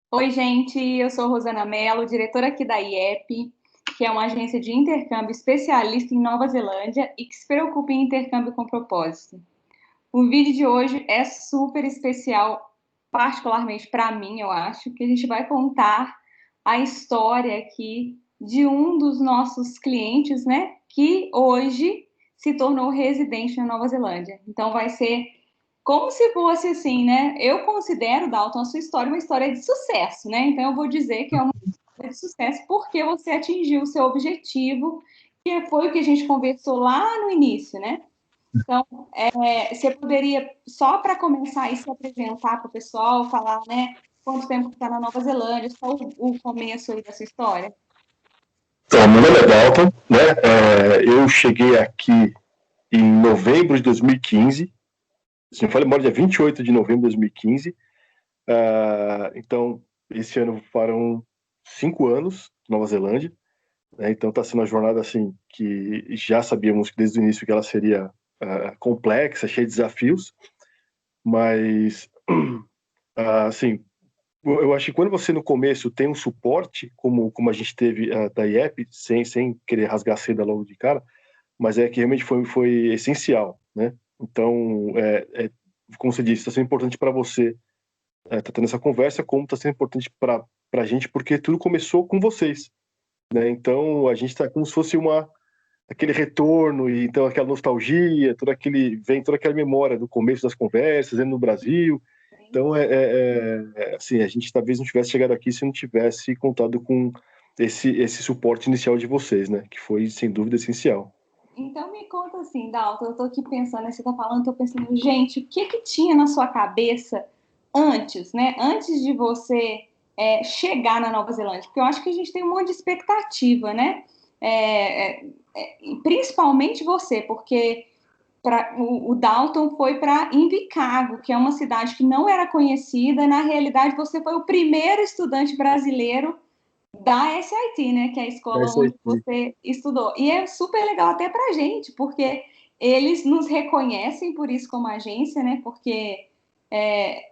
Oi, gente, eu sou Rosana Mello, diretora aqui da IEP, que é uma agência de intercâmbio especialista em Nova Zelândia e que se preocupa em intercâmbio com propósito. O vídeo de hoje é super especial, particularmente para mim, eu acho, que a gente vai contar a história aqui de um dos nossos clientes, né, que hoje se tornou residente na Nova Zelândia. Então vai ser como se fosse assim, né? Eu considero, Dalton, a sua história uma história de sucesso, né? Então eu vou dizer que é uma história de sucesso porque você atingiu o seu objetivo, que foi o que a gente conversou lá no início, né? Então, você poderia, só para começar e se apresentar para o pessoal, falar, né, quanto tempo está na Nova Zelândia, só o começo aí da sua história? Então, meu nome é Dalton, né? Eu cheguei aqui em novembro de 2015. Se não falei, moro dia 28 de novembro de 2015. Então, esse ano farão 5 anos Nova Zelândia, né? Então está sendo uma jornada assim que já sabíamos desde o início que ela seria complexa, cheia de desafios, mas assim, eu acho que quando você no começo tem um suporte, como a gente teve da IEP, sem querer rasgar a seda logo de cara, mas é que realmente foi essencial, né? Então, como você disse, está sendo importante para você estar tendo essa conversa, como está sendo importante para a gente, porque tudo começou com vocês, né? Então, a gente está como se fosse aquele retorno, e então aquela nostalgia, vem toda aquela memória do começo das conversas, no Brasil. Então, assim, a gente talvez não tivesse chegado aqui se não tivesse contado com esse suporte inicial de vocês, né? Que foi, sem dúvida, essencial. Então me conta assim, Dalton, eu tô aqui pensando, né, você tá falando, tô pensando, gente, o que que tinha na sua cabeça antes, né? Antes de você chegar na Nova Zelândia? Porque eu acho que a gente tem um monte de expectativa, né? Principalmente você, porque o Dalton foi para Invercargill, que é uma cidade que não era conhecida. Na realidade, você foi o primeiro estudante brasileiro da SIT, né? Que é a É escola isso aí. onde você estudou. E é super legal até para a gente, porque eles nos reconhecem por isso como agência, né? Porque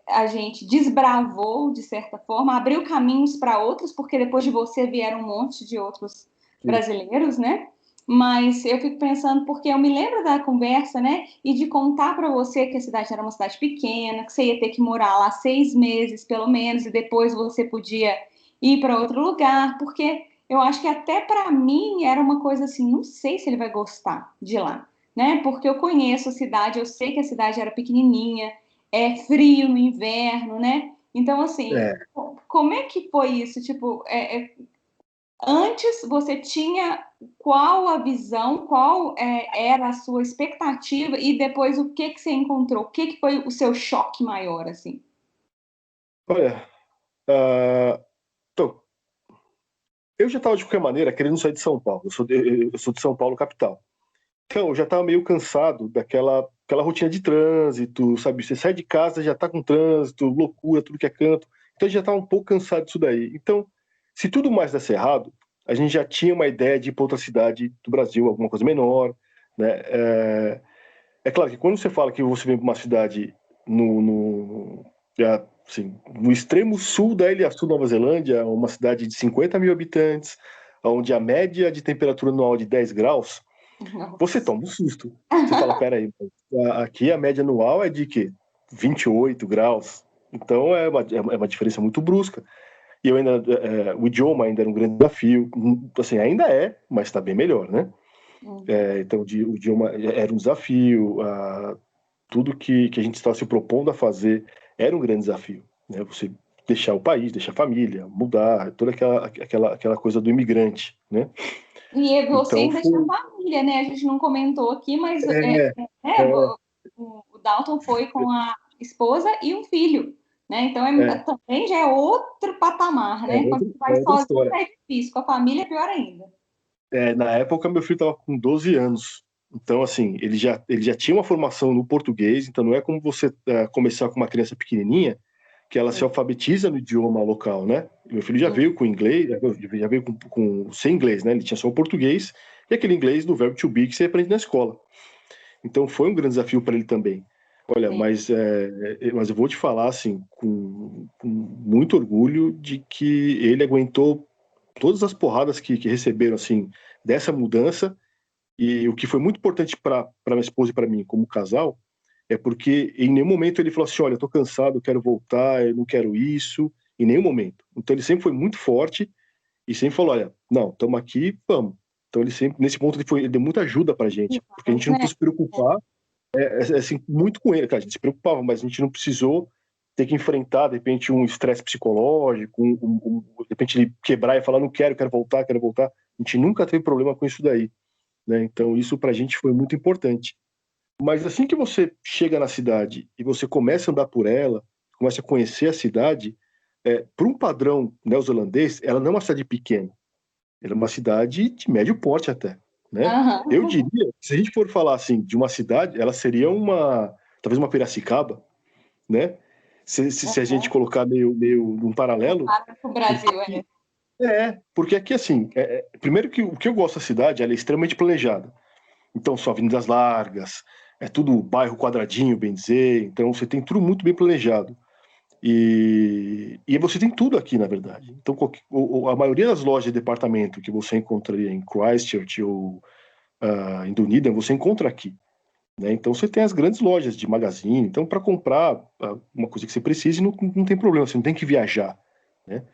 a gente desbravou, de certa forma, abriu caminhos para outros, porque depois de você vieram um monte de outros brasileiros, né? Mas eu fico pensando, porque eu me lembro da conversa, né? E de contar para você que a cidade era uma cidade pequena, que você ia ter que morar lá 6 meses, pelo menos, e depois você podia ir para outro lugar, porque eu acho que até para mim era uma coisa assim, não sei se ele vai gostar de lá, né? Porque eu conheço a cidade, eu sei que a cidade era pequenininha, é frio no inverno, né? Então, assim, É, como é que foi isso? Tipo, antes você tinha qual a visão, qual era a sua expectativa e depois o que que você encontrou? O que que foi o seu choque maior, assim? olha, então, eu já estava de qualquer maneira querendo sair de São Paulo. Eu sou de São Paulo, capital. Então, eu já estava meio cansado daquela rotina de trânsito, sabe? Você sai de casa, já está com trânsito, loucura, tudo que é canto. Então, eu já estava um pouco cansado disso daí. Então, se tudo mais desse errado, a gente já tinha uma ideia de ir para outra cidade do Brasil, alguma coisa menor, né? É claro que quando você fala que você vem para uma cidade assim, no extremo sul da Ilha Sul, Nova Zelândia, uma cidade de 50 mil habitantes, onde a média de temperatura anual é de 10 graus, você Nossa. toma um susto. Você fala, peraí, aqui a média anual é de quê? 28 graus. Então é uma diferença muito brusca. E eu ainda, o idioma ainda era um grande desafio. Assim, ainda é, mas está bem melhor, né? Uhum. Então o idioma era um desafio. Tudo que a gente estava se propondo a fazer era um grande desafio, né? Você deixar o país, deixar a família, mudar, toda aquela coisa do imigrante, né? E você Então ainda tinha foi. família, né? A gente não comentou aqui, mas É, é, o Dalton foi com a esposa e um filho, né? Então é, também já é outro patamar, né? Quando você é vai outra sozinho história. é difícil, com a família é pior ainda. Na época, meu filho estava com 12 anos. Então, assim, ele já tinha uma formação no português. Então, não é como você começar com uma criança pequenininha, que ela se Sim, alfabetiza no idioma local, né? Meu filho já sim, veio com inglês, já veio sem inglês, né? Ele tinha só o português e aquele inglês do verbo to be que você aprende na escola. Então, foi um grande desafio para ele também. Olha, sim. mas eu vou te falar, assim, com muito orgulho de que ele aguentou todas as porradas que receberam, assim, dessa mudança. E o que foi muito importante para minha esposa e para mim, como casal, é porque em nenhum momento ele falou assim: olha, eu tô cansado, eu quero voltar, eu não quero isso, em nenhum momento. Então ele sempre foi muito forte e sempre falou: olha, não, estamos aqui, vamos. Então ele sempre, nesse ponto, ele deu muita ajuda pra gente, porque a gente não Né? precisou se preocupar assim, muito com ele, cara. A gente se preocupava, mas a gente não precisou ter que enfrentar, de repente, um estresse psicológico, de repente ele quebrar e falar: não quero, quero voltar, quero voltar. A gente nunca teve problema com isso daí, né? Então isso pra gente foi muito importante. Mas assim que você chega na cidade e você começa a andar por ela, começa a conhecer a cidade, para um padrão neozelandês, ela não é uma cidade pequena. Ela é uma cidade de médio porte até, né? Eu Aham. diria, se a gente for falar assim de uma cidade, ela seria talvez uma Piracicaba, né? Se a gente colocar meio num paralelo, Para o Brasil, é. porque, porque aqui assim, primeiro que o que eu gosto da cidade, ela é extremamente planejada. Então são avenidas largas, é tudo bairro quadradinho, bem dizer. Então você tem tudo muito bem planejado. E você tem tudo aqui, na verdade. Então, a maioria das lojas de departamento que você encontraria em Christchurch ou em Dunedin, você encontra aqui. Né? Então, você tem as grandes lojas de magazine. Então, para comprar uma coisa que você precise, não tem problema, você não tem que viajar. Né?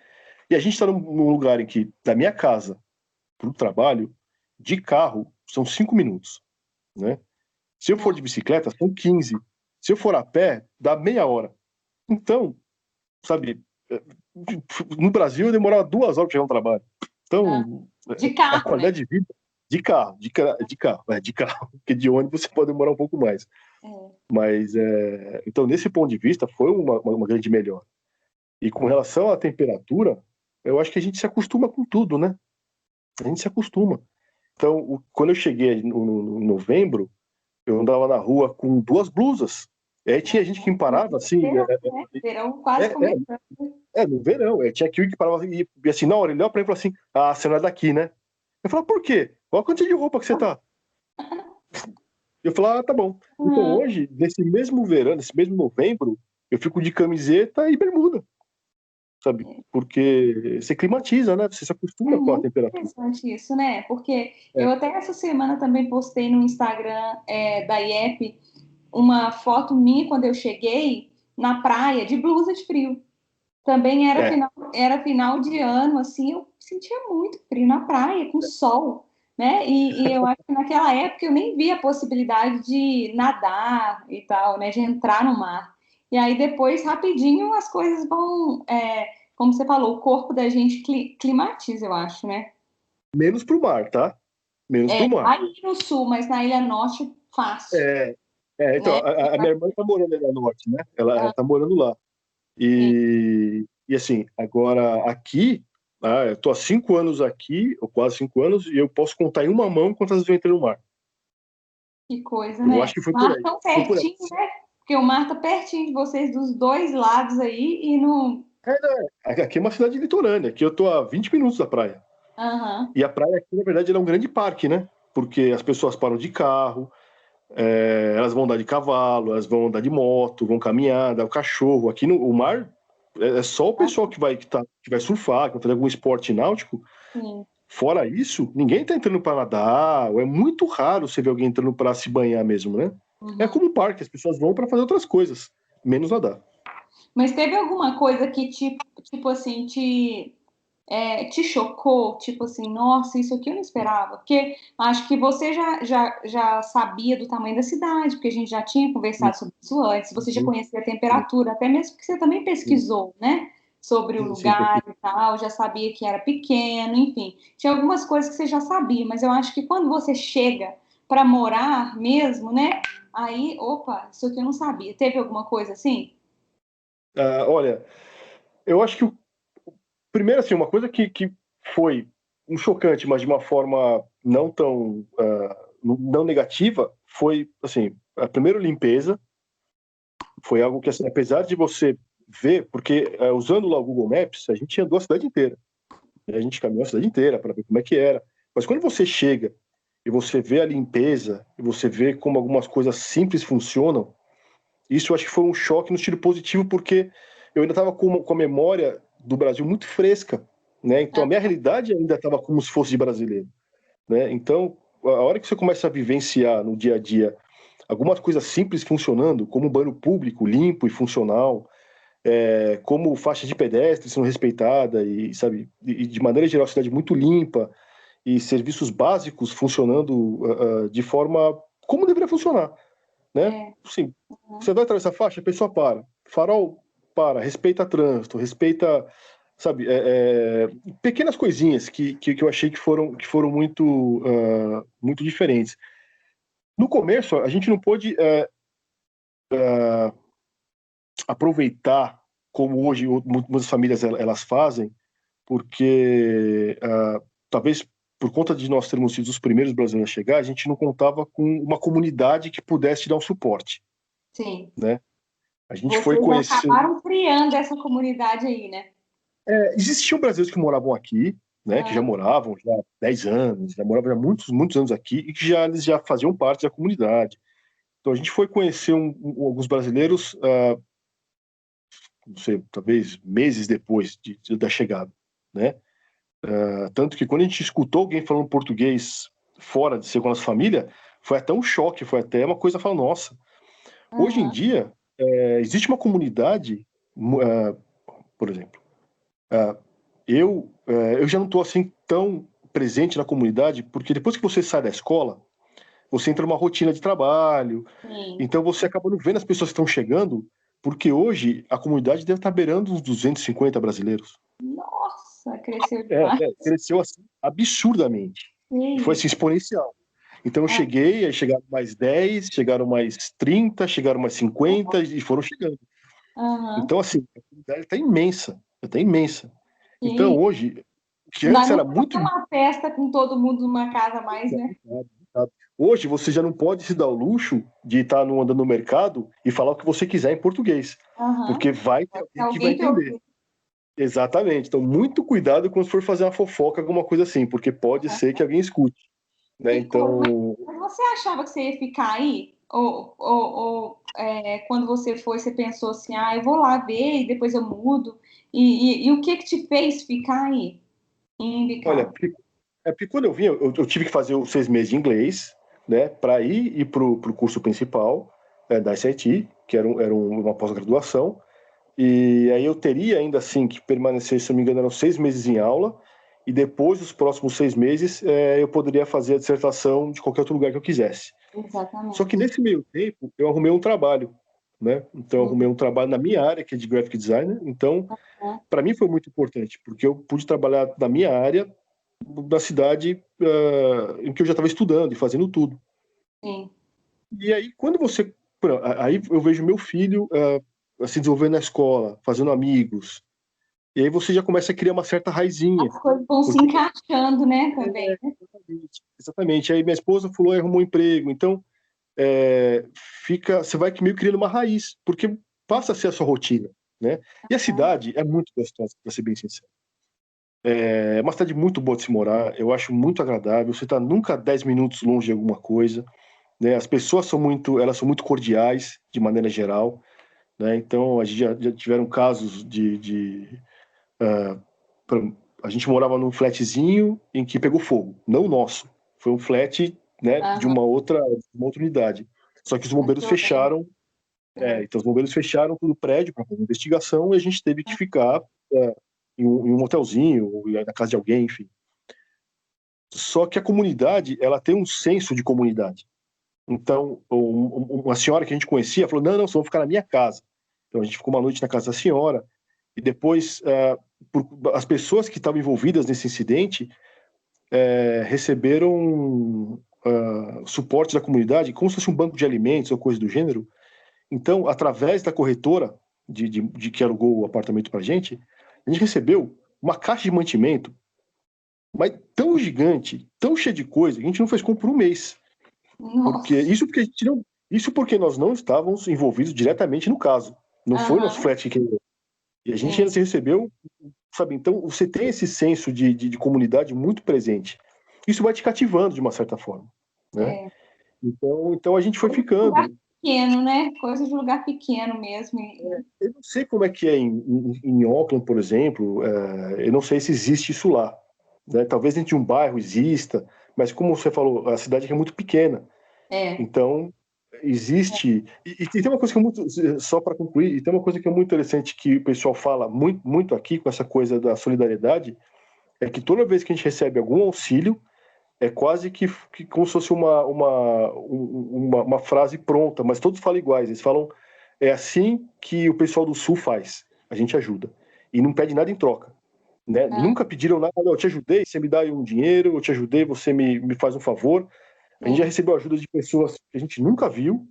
E a gente está num lugar em que, da minha casa para o trabalho, de carro, são 5 minutos. Né? Se eu for de bicicleta, são 15. Se eu for a pé, dá meia hora. Então, sabe, no Brasil eu demorava 2 horas para chegar no trabalho. Então, De a carro, né? qualidade de vida de carro, de carro, porque de ônibus você pode demorar um pouco mais. É. Mas, então, nesse ponto de vista, foi uma grande melhora. E com relação à temperatura, eu acho que a gente se acostuma com tudo, né? A gente se acostuma. Então, quando eu cheguei no novembro, eu andava na rua com 2 blusas. E aí tinha gente que me parava assim. Verão, né? Verão quase É, é, começando. no verão. Tinha que parava e assim, na hora, ele olhava pra mim e falou assim: ah, você não é daqui, né? Eu falava: por quê? Olha a quantidade de roupa que você tá. Eu falava: ah, tá bom. Então Uhum. hoje, nesse mesmo verão, nesse mesmo novembro, eu fico de camiseta e bermuda, sabe? Porque você climatiza, né? Você se É acostuma com a muito temperatura. interessante isso, né? Porque É, eu até essa semana também postei no Instagram da IEP uma foto minha quando eu cheguei na praia de blusa de frio. Também é, era final de ano, assim, eu sentia muito frio na praia, com sol, né? E eu acho que naquela época eu nem via a possibilidade de nadar e tal, né? De entrar no mar. E aí depois, rapidinho, as coisas vão, como você falou, o corpo da gente climatiza, eu acho, né? menos pro mar, tá? Menos pro mar. Aí no sul, mas na Ilha Norte, fácil, É, então, né? a minha irmã tá morando ali no norte, né? Ela tá morando lá. Sim, E assim, agora aqui, eu tô há 5 anos aqui, ou quase 5 anos, e eu posso contar em uma mão quantas vezes eu entrei no mar. que coisa, Eu né? acho que foi O por mar aí. tão Foi por aí. pertinho, né? Porque o mar tá pertinho de vocês dos dois lados aí e não. Aqui é uma cidade litorânea, aqui eu tô a 20 minutos da praia. Aham. E a praia aqui, na verdade, ela é um grande parque, né? Porque as pessoas param de carro, elas vão andar de cavalo, elas vão andar de moto, vão caminhar, dar o cachorro. Aqui no o mar é só o pessoal que vai surfar, que vai fazer algum esporte náutico. Sim. Fora isso, ninguém tá entrando para nadar, ou é muito raro você ver alguém entrando para se banhar mesmo, né? É Uhum. como um parque, as pessoas vão para fazer outras coisas, menos nadar. Mas teve alguma coisa que tipo assim, te chocou? Tipo assim, nossa, isso aqui eu não esperava. Porque acho que você já sabia do tamanho da cidade, porque a gente já tinha conversado sobre isso antes, você já Uhum, conhecia a sim, temperatura, até mesmo porque você também sim, pesquisou, né? Sobre o sim, sim, lugar e tal, já sabia que era pequeno, enfim. Tinha algumas coisas que você já sabia, mas eu acho que quando você chega para morar mesmo, né? Aí, opa, isso aqui eu não sabia. Teve alguma coisa assim? olha, eu acho que primeiro assim, uma coisa que foi um chocante, mas de uma forma não tão não negativa, foi assim, a primeira limpeza foi algo que assim, apesar de você ver, porque usando lá o Google Maps, a gente andou a cidade inteira. E a gente caminhou a cidade inteira para ver como é que era. Mas quando você chega e você vê a limpeza, e você vê como algumas coisas simples funcionam, isso eu acho que foi um choque no sentido positivo, porque eu ainda estava com a memória do Brasil muito fresca, né? Então a minha realidade ainda estava como se fosse de brasileiro, né? Então, a hora que você começa a vivenciar no dia a dia algumas coisas simples funcionando, como um banheiro público limpo e funcional, como faixa de pedestre sendo respeitada e, sabe, e de maneira geral a cidade muito limpa e serviços básicos funcionando de forma como deveria funcionar, né? Sim, você vai atravessar a faixa, a pessoa para, farol para, respeita trânsito, respeita, sabe, pequenas coisinhas que eu achei que foram muito diferentes. No começo, a gente não pôde aproveitar como hoje muitas famílias elas fazem, porque talvez por conta de nós termos sido os primeiros brasileiros a chegar, a gente não contava com uma comunidade que pudesse dar um suporte. Sim. Né? A gente foi Vocês conhecer. acabaram criando essa comunidade aí, né? Existiam brasileiros que moravam aqui, né, que já moravam já há 10 anos, já moravam há muitos, muitos anos aqui e que eles já faziam parte da comunidade. Então a gente foi conhecer alguns brasileiros, não sei, talvez meses depois da chegada, né? Tanto que quando a gente escutou alguém falando português fora de ser com a nossa família, foi até um choque, foi até uma coisa falar, nossa. Hoje em dia, existe uma comunidade, por exemplo, eu já não estou assim tão presente na comunidade, porque depois que você sai da escola, você entra numa rotina de trabalho, Sim. então você acaba não vendo as pessoas que estão chegando, porque hoje a comunidade deve estar beirando uns 250 brasileiros. Nossa, cresceu demais. Cresceu assim, absurdamente. E foi assim, exponencial. Então eu cheguei, aí chegaram mais 10, chegaram mais 30, chegaram mais 50 e foram chegando. Então, assim, a comunidade está imensa, está imensa. Então, hoje, que Não dá antes nem era pra muito. fazer uma festa com todo mundo numa casa mais, né? Hoje você já não pode se dar o luxo de estar andando no mercado e falar o que você quiser em português. Porque vai ter alguém que vai entender. Exatamente. Então, muito cuidado quando for fazer uma fofoca, alguma coisa assim, porque pode ser que alguém escute. Né? Então. Mas você achava que você ia ficar aí? Ou quando você foi, você pensou assim, eu vou lá ver e depois eu mudo? E o que te fez ficar aí, em Olha, Imbicado? porque quando eu vim, eu tive que fazer os 6 meses de inglês, né, para ir para o curso principal da SAT, que era uma pós-graduação, e aí eu teria ainda assim que permanecer, se não me engano, eram 6 meses em aula, e depois dos próximos 6 meses eu poderia fazer a dissertação de qualquer outro lugar que eu quisesse. Só que Exatamente. nesse meio tempo eu arrumei um trabalho, né? Então eu arrumei um trabalho na minha área, que é de graphic designer. Então, para mim foi muito importante, porque eu pude trabalhar na minha área da cidade em que eu já estava estudando e fazendo tudo. Sim. E aí, quando você. Aí eu vejo meu filho se desenvolvendo na escola, fazendo amigos. E aí você já começa a criar uma certa raizinha. As coisas vão se Porque, encaixando, né, também. exatamente. Aí minha esposa falou, arrumou um emprego. Então, você vai meio criando uma raiz, porque passa a ser a sua rotina. Né? E a cidade é muito gostosa, para ser bem sincero. É uma cidade muito boa de se morar, eu acho muito agradável. Você está nunca 10 minutos longe de alguma coisa, né? As pessoas elas são muito cordiais, de maneira geral, né? Então, a gente já tiveram casos a gente morava num flatzinho em que pegou fogo, não o nosso. Foi um flat, né, de uma outra unidade. Só que os bombeiros fecharam, então os bombeiros fecharam todo o prédio para fazer investigação e a gente teve que ficar em um hotelzinho, ou na casa de alguém, enfim. Só que a comunidade, ela tem um senso de comunidade. Então, uma senhora que a gente conhecia falou: não, vocês vão ficar na minha casa. Então, a gente ficou uma noite na casa da senhora. E depois, as pessoas que estavam envolvidas nesse incidente receberam suporte da comunidade, como se fosse um banco de alimentos ou coisa do gênero. Então, através da corretora de que alugou o apartamento para a gente recebeu uma caixa de mantimento, mas tão gigante, tão cheia de coisa, que a gente não fez compra por um mês. Isso porque nós não estávamos envolvidos diretamente no caso. Não foi o nosso flat que queimou. E a gente ainda se recebeu, sabe? Então, você tem esse senso de comunidade muito presente. Isso vai te cativando de uma certa forma, né? Então a gente foi ficando. pequeno, né? Coisa de lugar pequeno mesmo. Eu não sei como é que é em Auckland, por exemplo, eu não sei se existe isso lá, né? Talvez dentro de um bairro exista, mas como você falou, a cidade aqui é muito pequena, É, então existe. E tem uma coisa que é muito, só para concluir, e tem uma coisa que é muito interessante que o pessoal fala muito, muito aqui com essa coisa da solidariedade, é que toda vez que a gente recebe algum auxílio, é quase que como se fosse uma frase pronta, mas todos falam iguais. Eles falam, é assim que o pessoal do Sul faz, a gente ajuda. E não pede nada em troca. Né? é, Nunca pediram nada, eu te ajudei, você me dá aí um dinheiro, eu te ajudei, você me faz um favor. A gente já é. recebeu ajuda de pessoas que a gente nunca viu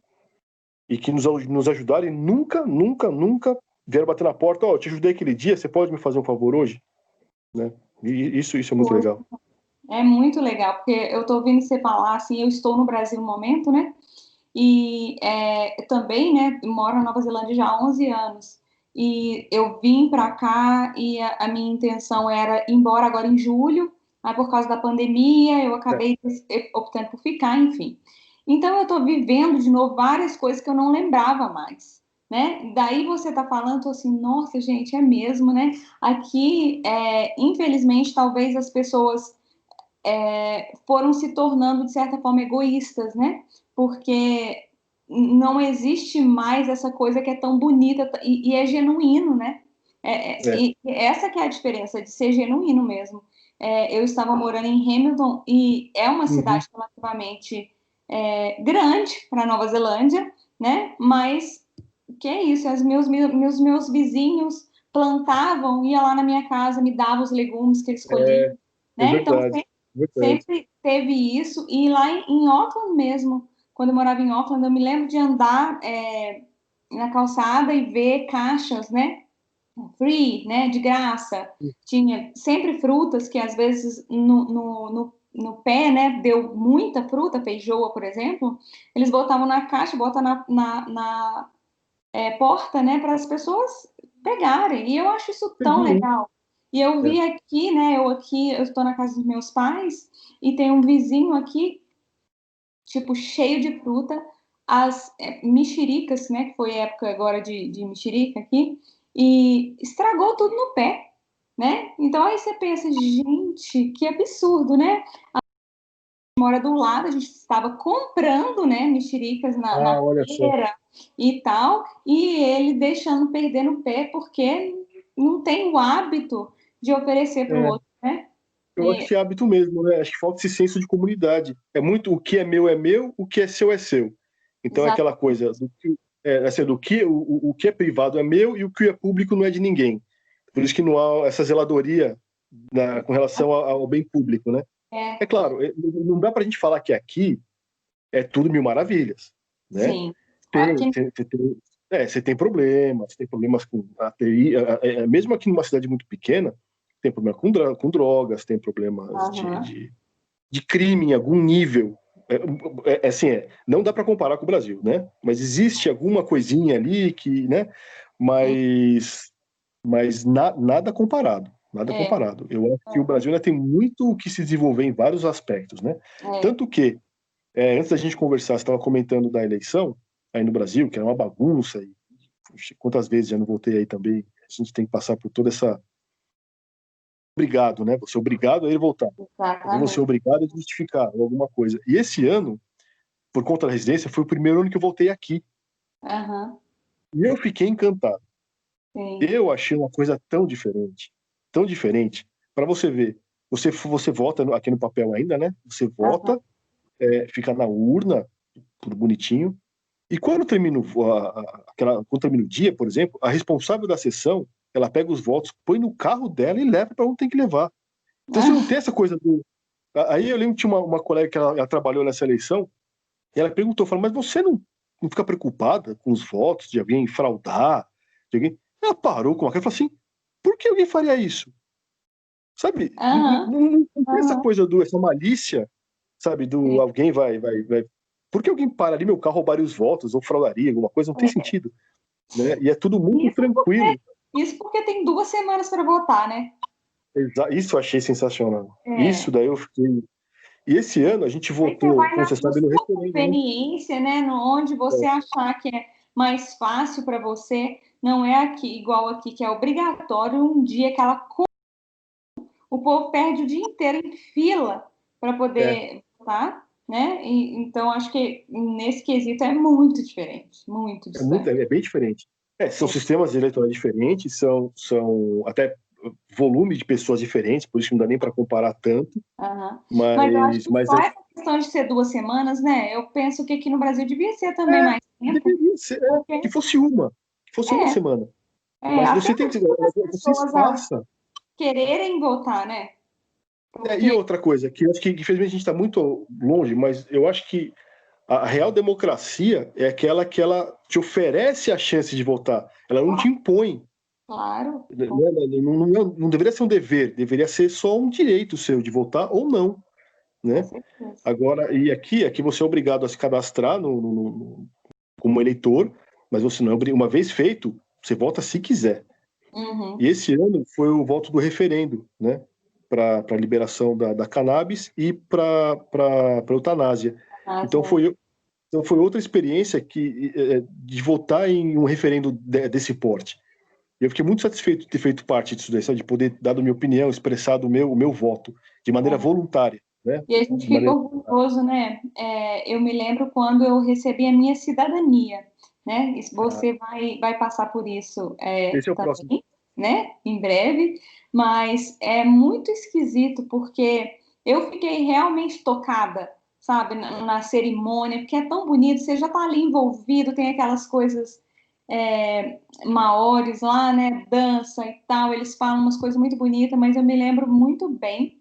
e que nos ajudaram e nunca, nunca, nunca vieram bater na porta, ó, eu te ajudei aquele dia, você pode me fazer um favor hoje? Né? E isso é muito legal. É muito legal, porque eu estou ouvindo você falar, assim, eu estou no Brasil no momento, né? E também, né, moro na Nova Zelândia já há 11 anos. E eu vim para cá e a minha intenção era ir embora agora em julho, mas por causa da pandemia eu É, acabei optando por ficar, enfim. Então eu estou vivendo de novo várias coisas que eu não lembrava mais, né? Daí você está falando, tô assim, nossa, gente, é mesmo, né? Aqui, infelizmente, talvez as pessoas foram se tornando, de certa forma, egoístas, né? Porque não existe mais essa coisa que é tão bonita e é genuíno, né? é. E essa que é a diferença, de ser genuíno mesmo. Eu estava morando em Hamilton e é uma Uhum. cidade relativamente grande para Nova Zelândia, né? Mas que é isso, meus vizinhos plantavam, ia lá na minha casa, me davam os legumes que eles colhiam, É né? Então verdade, verdade. sempre teve isso. E lá em Auckland mesmo, quando eu morava em Auckland, eu me lembro de andar na calçada e ver caixas, né? Free, né? De graça. Tinha sempre frutas que às vezes no pé, né? Deu muita fruta, feijoa, por exemplo. Eles botavam na caixa, botam na porta, né? Para as pessoas pegarem. E eu acho isso tão Uhum. legal. E eu É. vi aqui, né? Eu estou na casa dos meus pais e tem um vizinho aqui, tipo, cheio de fruta, as mexericas, né? Que foi a época agora de mexerica aqui, e estragou tudo no pé, né? Então aí você pensa, gente, que absurdo, né? Mora do lado, a gente estava comprando, né, mexericas Ah, na olha só. feira e tal, e ele deixando perder no pé porque não tem o hábito de oferecer para o É, outro, né? eu acho que é hábito mesmo, né? Acho que falta esse senso de comunidade. É muito o que é meu, o que é seu é seu. Então é aquela Exatamente. coisa assim, do que o que é privado é meu e o que é público não é de ninguém. Por isso que não há essa zeladoria com relação ao bem público, né? É É, claro, não dá para a gente falar que aqui é tudo mil maravilhas, né? sim. Tem, Aqui, você tem problemas com a TI, mesmo aqui numa cidade muito pequena, tem problema com drogas, tem problemas aham, de crime em algum nível. Assim, não dá para comparar com o Brasil, né? Mas existe alguma coisinha ali que, né? Mas, nada comparado, nada é, comparado. Eu acho que o Brasil ainda tem muito o que se desenvolver em vários aspectos, né? é, Tanto que, antes da gente conversar, você estava comentando da eleição aí no Brasil, que era uma bagunça, e quantas vezes já não voltei aí também, a gente tem que passar por toda essa obrigado, né? Você é obrigado a ele voltar. Ou você é exatamente. obrigado a justificar alguma coisa. E esse ano, por conta da residência, foi o primeiro ano que eu voltei aqui. Aham, E eu fiquei encantado. sim. Eu achei uma coisa tão diferente. Tão diferente. Para você ver, você vota aqui no papel ainda, né? Você Aham. vota, fica na urna, tudo bonitinho. E quando termina o dia, por exemplo, a responsável da sessão, ela pega os votos, põe no carro dela e leva para onde tem que levar. Então você não tem essa coisa do. Aí eu lembro que tinha uma colega que ela trabalhou nessa eleição, e ela perguntou, falou, mas você não fica preocupada com os votos de alguém fraudar? De alguém... Ela parou com uma cara e falou assim, por que alguém faria isso? Sabe? Aham, Não tem essa aham, coisa essa malícia, sabe? Do sim. alguém vai. Por que alguém pararia meu carro, roubaria os votos ou fraudaria alguma coisa? Não tem É. sentido, né? E é tudo muito Isso porque, tranquilo. isso porque tem 2 semanas para votar, né? Isso eu achei sensacional. Isso É, daí eu fiquei. E esse ano a gente Aí você votou, vai como na você na sabe, no sua referendo, né? conveniência, né? Onde você achar que é mais fácil para você. Não é aqui, igual aqui, que é obrigatório um dia que ela. O povo perde o dia inteiro em fila para É, poder votar, né? Então, acho que nesse quesito é muito diferente, muito distante. é bem diferente. São sistemas eleitorais diferentes, são até volume de pessoas diferentes, por isso não dá nem para comparar tanto, Aham. Mas eu acho mas, que mas só essa questão de ser 2 semanas, né? Eu penso que aqui no Brasil devia ser também é, mais tempo, deveria ser, porque que fosse uma semana. Mas até você tem para que, as você pessoas a espaça. quererem votar, né? E Porque outra coisa, que eu acho que infelizmente a gente está muito longe, mas eu acho que a real democracia é aquela que ela te oferece a chance de votar, ela não te impõe. claro, Não deveria ser um dever, deveria ser só um direito seu de votar ou não, com né? certeza. Agora, e aqui você é obrigado a se cadastrar como eleitor, mas você não é obrigado. Uma vez feito, você vota se quiser. E Uhum. esse ano foi o voto do referendo, né? Para a liberação da cannabis e para eutanásia. Mas, Então foi outra experiência de votar em um referendo desse porte. E eu fiquei muito satisfeito de ter feito parte disso daí, sabe? De poder dar a minha opinião, expressado o meu voto de maneira voluntária, né? e a gente De fica maneira... orgulhoso, né? Eu me lembro quando eu recebi a minha cidadania, né? Ah, Você vai passar por isso esse é o próximo. também, né? Em breve, mas é muito esquisito porque eu fiquei realmente tocada, sabe, na cerimônia, porque é tão bonito, você já tá ali envolvido, tem aquelas coisas maores lá, né? Dança e tal, eles falam umas coisas muito bonitas, mas eu me lembro muito bem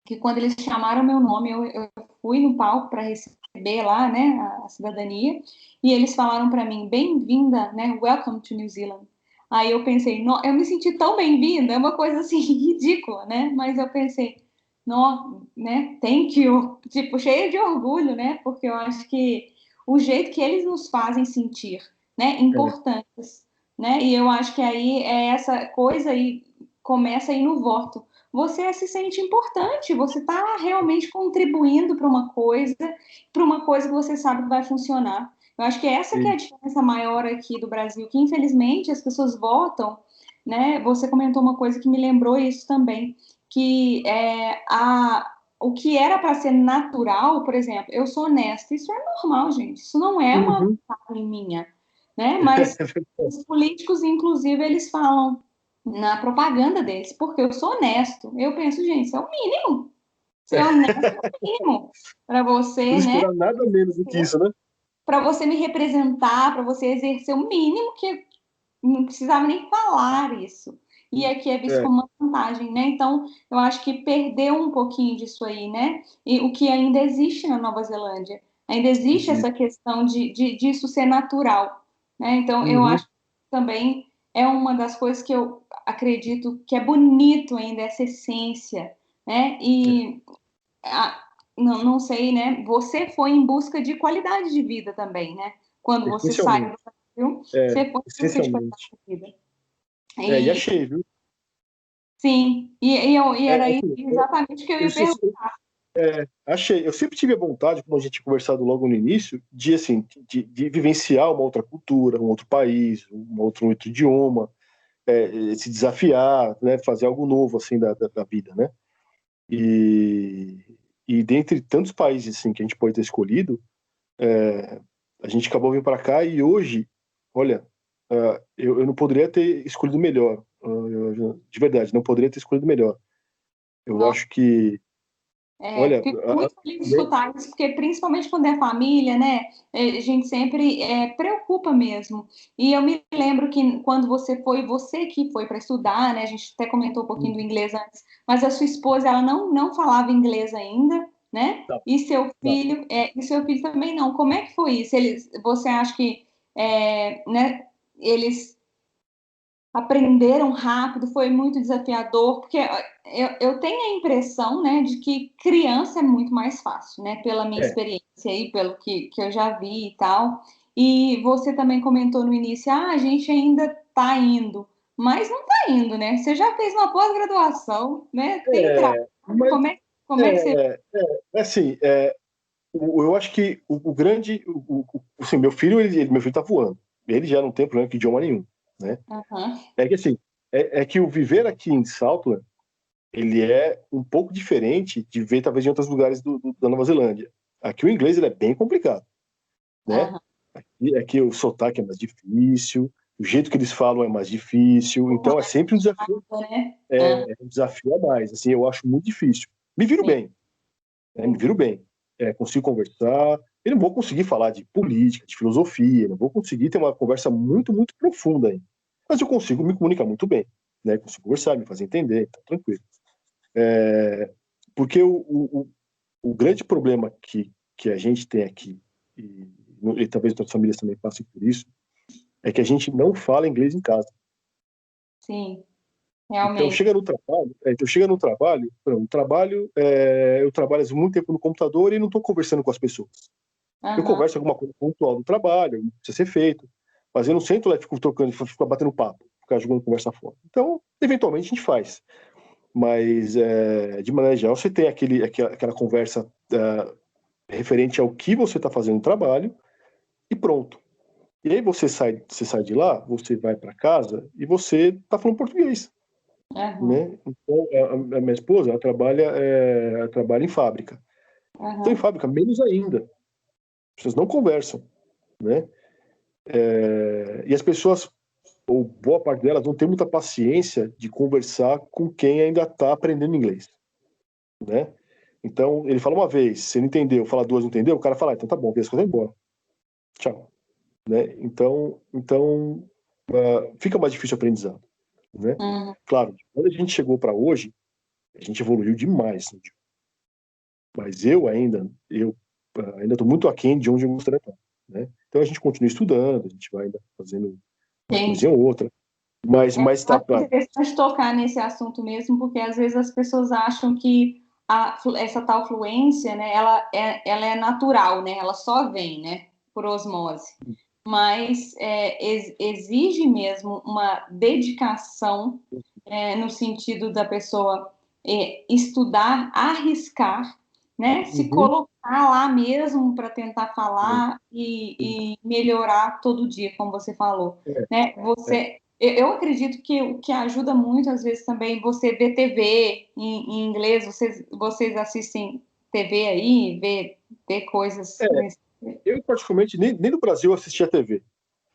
que quando eles chamaram meu nome, eu fui no palco para receber lá, né, a cidadania, e eles falaram para mim, bem-vinda, né, welcome to New Zealand. Aí eu pensei, eu me senti tão bem-vinda, é uma coisa assim ridícula, né? Mas eu pensei, não, né, thank you, tipo, cheia de orgulho, né? Porque eu acho que o jeito que eles nos fazem sentir, né, É, importantes, né? E eu acho que aí é essa coisa aí começa aí no voto, você se sente importante, você está realmente contribuindo para uma coisa que você sabe que vai funcionar. Eu acho que essa que é a e- diferença maior aqui do Brasil, que infelizmente as pessoas votam, né? Você comentou uma coisa que me lembrou isso também, que o que era para ser natural, por exemplo, eu sou honesta, isso é normal, gente, isso não é uma Uhum. vantagem minha, né? Mas os políticos, inclusive, eles falam na propaganda deles, porque eu sou honesto. Eu penso, gente, isso é o mínimo. Ser honesto é o mínimo para Não você, né? esperar nada menos do que isso, né? Para você me representar, para você exercer o mínimo que não precisava nem falar isso. E aqui é visto É, como uma vantagem, né? Então, eu acho que perdeu um pouquinho disso aí, né? E o que ainda existe na Nova Zelândia. Ainda existe essa existe. questão disso ser natural, né? Então, eu Uhum. acho que também é uma das coisas que eu acredito que é bonito ainda, essa essência, né? E ah, não sei, né? Você foi em busca de qualidade de vida também, né? Quando você saiu do Essencialmente. Brasil, É, você foi em busca de qualidade essencialmente. de vida. E E achei, viu? sim, e era isso Assim, exatamente o que eu eu, ia perguntar. achei. Eu sempre tive a vontade, como a gente tinha conversado logo no início, de assim, de vivenciar uma outra cultura, um outro país, um outro idioma, se desafiar, né? Fazer algo novo assim da vida, né? E, e dentre tantos países assim que a gente pode ter escolhido, a gente acabou vindo para cá e hoje, olha, eu não poderia ter escolhido melhor. De verdade, não poderia ter escolhido melhor. Eu Nossa, acho que, olha, fico muito feliz de escutar isso, porque principalmente quando é família, né? A gente sempre preocupa mesmo. E eu me lembro que quando você que foi para estudar, né? A gente até comentou um pouquinho do inglês antes, mas a sua esposa, ela não falava inglês ainda, né? não, não. E seu filho também não. Como é que foi isso? Você acha que, né? Eles aprenderam rápido, foi muito desafiador, porque eu tenho a impressão, né, de que criança é muito mais fácil, né, pela minha É, experiência aí, pelo que eu já vi e tal. E você também comentou no início, a gente ainda está indo, mas não está indo, né? Você já fez uma pós-graduação, né? Tem trabalho, mas como é? Como é que você... Assim, eu acho que o grande... assim, meu filho tá voando. Ele já não tem problema com idioma nenhum, né? Uhum. É que assim, é que o viver aqui em Southland, ele é um pouco diferente de ver talvez em outros lugares da Nova Zelândia. Aqui o inglês ele é bem complicado, né? Uhum. Aqui o sotaque é mais difícil, o jeito que eles falam é mais difícil, então é sempre Né? um desafio a mais. Assim, eu acho muito difícil. Me viro Sim, bem, né? Me sim. viro bem. Consigo conversar. Eu não vou conseguir falar de política, de filosofia, não vou conseguir ter uma conversa muito, muito profunda aí. Mas eu consigo me comunicar muito bem, né? Consigo conversar, me fazer entender, tá tranquilo. Porque o grande problema que a gente tem aqui, e talvez outras famílias também passem por isso, é que a gente não fala inglês em casa. Sim, Então realmente. chega no trabalho, eu trabalho muito tempo no computador e não estou conversando com as pessoas. Eu Uhum. converso alguma coisa pontual do trabalho, precisa ser feito, mas eu não sento lá e fico trocando, fico batendo papo, ficar jogando conversa fora. Então, eventualmente a gente faz, mas de maneira geral você tem aquela conversa referente ao que você está fazendo no trabalho e pronto. E aí você sai de lá, você vai para casa e você está falando português, Uhum. né? Então, a minha esposa, ela trabalha em fábrica. Então, em Uhum. fábrica, menos ainda. As pessoas não conversam, né? E as pessoas, ou boa parte delas, não tem muita paciência de conversar com quem ainda está aprendendo inglês, né? Então, ele fala uma vez, você não entendeu, fala duas, não entendeu, o cara fala, então tá bom, as coisas vão embora. Tchau. Né? Então fica mais difícil o aprendizado, né? Uhum. Claro, quando a gente chegou para hoje, a gente evoluiu demais, né? Mas eu ainda estou muito aquém de onde eu gostaria de estar, né? Então a gente continua estudando, a gente vai ainda fazendo uma Sim. coisinha ou outra, mas Eu tá, acho interessante tocar nesse assunto mesmo, porque às vezes as pessoas acham que essa tal fluência, né, ela é natural, né, ela só vem, né, por osmose. Mas exige mesmo uma dedicação, no sentido da pessoa estudar, arriscar, né, se uhum, colocar lá mesmo para tentar falar e melhorar todo dia, como você falou, é, né? é, Eu acredito que o que ajuda muito, às vezes, também você ver TV em inglês, vocês assistem TV aí, ver coisas é. nesse. Eu particularmente nem no Brasil eu assisti a TV.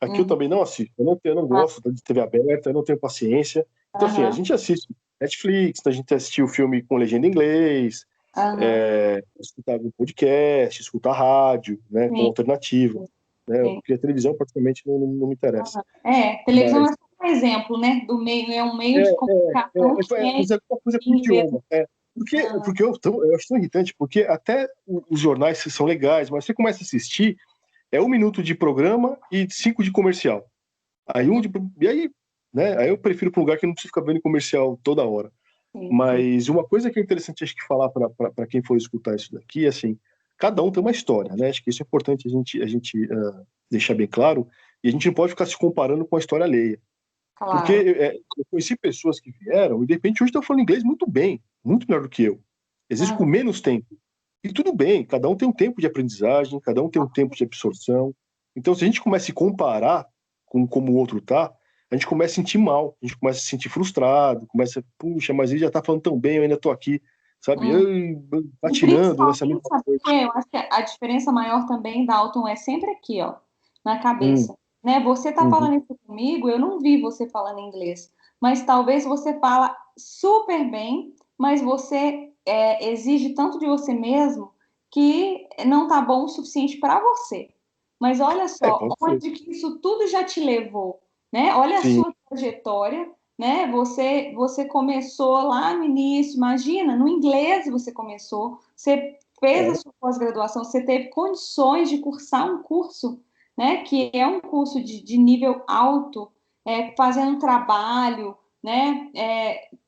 Aqui eu Uhum. também não assisto. Eu não Ah, gosto de TV aberta, eu não tenho paciência. Então, assim, a aham, gente assiste Netflix, a gente assistiu o filme com legenda em inglês, aham, escutar algum podcast, escutar rádio, né, como sim, alternativa, né, sim. porque a televisão praticamente não me interessa. Televisão Mas é só um exemplo, né, do meio, é um meio de comunicação que mas é uma coisa com em vez. idioma. Porque, Aham, porque eu acho tão irritante, porque até os jornais são legais, mas você começa a assistir, 1 minuto de programa e 5 de comercial. Aí e aí, né? Aí eu prefiro para um lugar que não precisa ficar vendo comercial toda hora. sim, sim. Mas uma coisa que é interessante acho que falar para quem for escutar isso daqui é assim, cada um tem uma história, né? Acho que isso é importante a gente deixar bem claro, e a gente não pode ficar se comparando com a história alheia. Porque Claro. eu conheci pessoas que vieram e de repente hoje estão falando inglês muito bem, muito melhor do que eu. Às vezes com Aham. menos tempo. E tudo bem, cada um tem um tempo de aprendizagem, cada um tem um tempo de absorção. Então, se a gente começa a se comparar com como o outro tá, a gente começa a sentir mal, a gente começa a se sentir frustrado, começa, puxa, mas ele já tá falando tão bem, eu ainda tô aqui, sabe, Hum. E patinando nessa principalmente, mesma sabe por coisa. quê? Eu acho que a diferença maior também, Dalton, é sempre aqui, ó, na Hum, cabeça. Né? Você tá uhum. falando isso comigo, eu não vi você falando inglês, mas talvez você fala super bem, mas você exige tanto de você mesmo que não tá bom o suficiente para você. Mas olha só, Pode ser. onde que isso tudo já te levou, né? Olha a Sim, sua trajetória, né? Você começou lá no início, imagina, no inglês você começou, você fez a é, sua pós-graduação, você teve condições de cursar um curso, né? Que é um curso de nível alto, fazendo trabalho, né?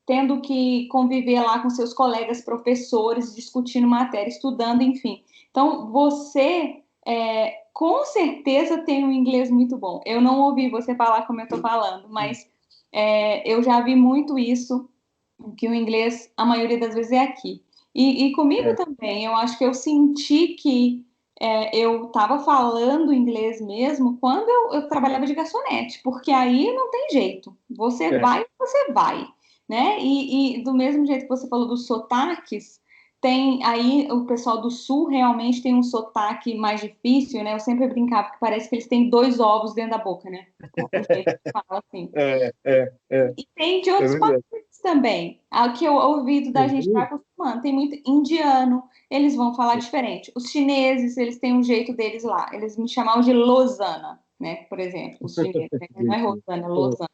Tendo que conviver lá com seus colegas professores, discutindo matéria, estudando, enfim. Então, você com certeza tem um inglês muito bom. Eu não ouvi você falar como eu estou falando, mas eu já vi muito isso, que o inglês, a maioria das vezes, é aqui. E comigo É, também, eu acho que eu senti que eu estava falando inglês mesmo quando eu trabalhava de garçonete, porque aí não tem jeito. é, Você vai, né? E do mesmo jeito que você falou dos sotaques, tem aí o pessoal do sul realmente tem um sotaque mais difícil, né? Eu sempre brincava que parece que eles têm dois ovos dentro da boca, né? O jeito que fala assim. é E tem de outros verdade. países também. A que o ouvido da gente vai acostumando. Tem muito indiano, eles vão falar diferente. Os chineses, eles têm um jeito deles lá. Eles me chamavam de Lozana, né? Por exemplo, os chineses, né? Não é Rosana, é Lozana.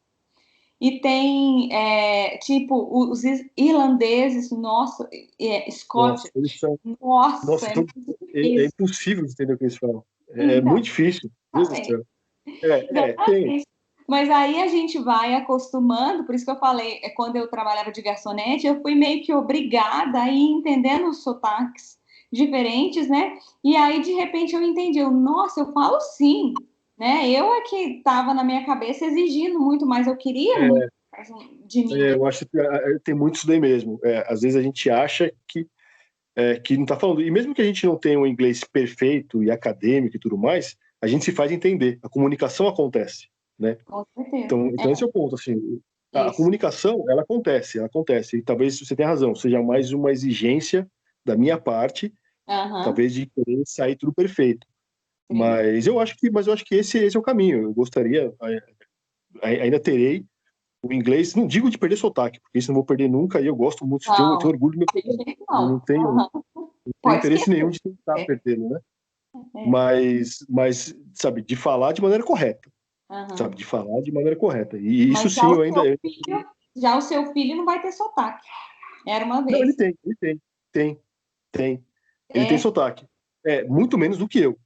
E tem, tipo, os irlandeses, nossa, Nossa, Scottish, eles são. nossa, Nossa, é então, muito é difícil. impossível entender o que eles falam. É Então, muito difícil. Deus do também. céu. Tem. Exatamente. Mas aí a gente vai acostumando, por isso que eu falei, quando eu trabalhava de garçonete, eu fui meio que obrigada a ir entendendo os sotaques diferentes, né? E aí, de repente, eu entendi, nossa, eu falo sim, né? Eu é que estava na minha cabeça exigindo muito mais, eu queria muito É, mais de mim. eu acho que tem muito isso daí mesmo. Às vezes a gente acha que não está falando. E mesmo que a gente não tenha um inglês perfeito e acadêmico e tudo mais, a gente se faz entender. A comunicação acontece, né? Com certeza. Então esse é o ponto, assim. A Isso. comunicação, ela acontece. E talvez você tenha razão, seja mais uma exigência da minha parte, Aham, talvez de querer sair tudo perfeito. sim. Mas eu acho que esse é o caminho. Eu gostaria, ainda terei o inglês, não digo de perder sotaque, porque isso eu não vou perder nunca, e eu gosto muito, tenho Não, orgulho do meu tem sotaque. jeito Eu não não. tenho, Aham. não tenho Pode interesse nenhum esquecer. de tentar É, perdê-lo, né? é. Mas, sabe, de falar de maneira correta, sabe, Aham. de falar de maneira correta. E isso Mas sim, eu ainda. já o seu filho não vai ter sotaque. Era uma Não, vez. tem, tem. Ele tem É. sotaque. Muito menos do que eu.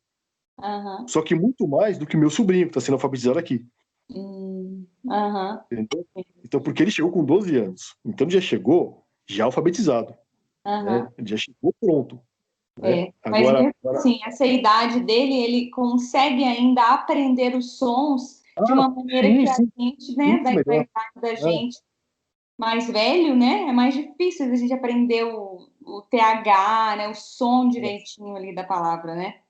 Aham. Só que muito mais do que o meu sobrinho, que está sendo alfabetizado aqui. Aham. Entendeu? Então, porque ele chegou com 12 anos. Então, ele já chegou já alfabetizado, né? Aham. Ele já chegou pronto, né? É. Mas Agora, mesmo assim, essa idade dele, ele consegue ainda aprender os sons de uma maneira sim, que a sim, gente, né, muito da melhor. idade da É, gente mais velho, né, é mais difícil a gente aprender o TH, né, o som direitinho ali da palavra, né?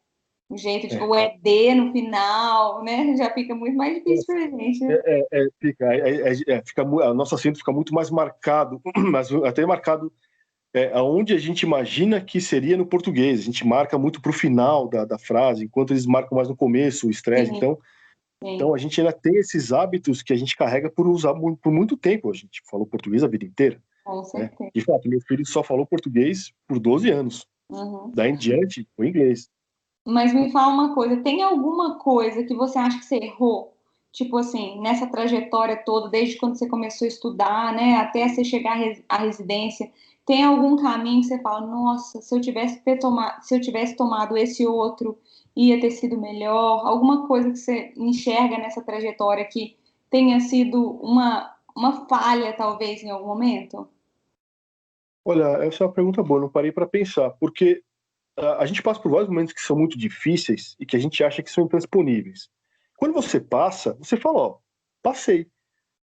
O jeito de, é, o ED no final, né? Já fica muito mais difícil pra gente, né? o nosso acento fica muito mais marcado, mas até marcado aonde a gente imagina que seria no português. A gente marca muito para o final da frase, enquanto eles marcam mais no começo, o estresse. Sim, Então, sim, a gente ainda tem esses hábitos que a gente carrega por usar por muito tempo. A gente falou português a vida inteira, com né? certeza. De fato, meu filho só falou português por 12 anos. Uhum. Daí em diante, o inglês. Mas me fala uma coisa, tem alguma coisa que você acha que você errou? Tipo assim, nessa trajetória toda, desde quando você começou a estudar, né, até você chegar à residência, tem algum caminho que você fala, nossa, se eu tivesse tomado esse outro, ia ter sido melhor? Alguma coisa que você enxerga nessa trajetória que tenha sido uma falha, talvez, em algum momento? Olha, essa é uma pergunta boa, não parei para pensar, porque a gente passa por vários momentos que são muito difíceis e que a gente acha que são intransponíveis. Quando você passa, você fala, ó, passei,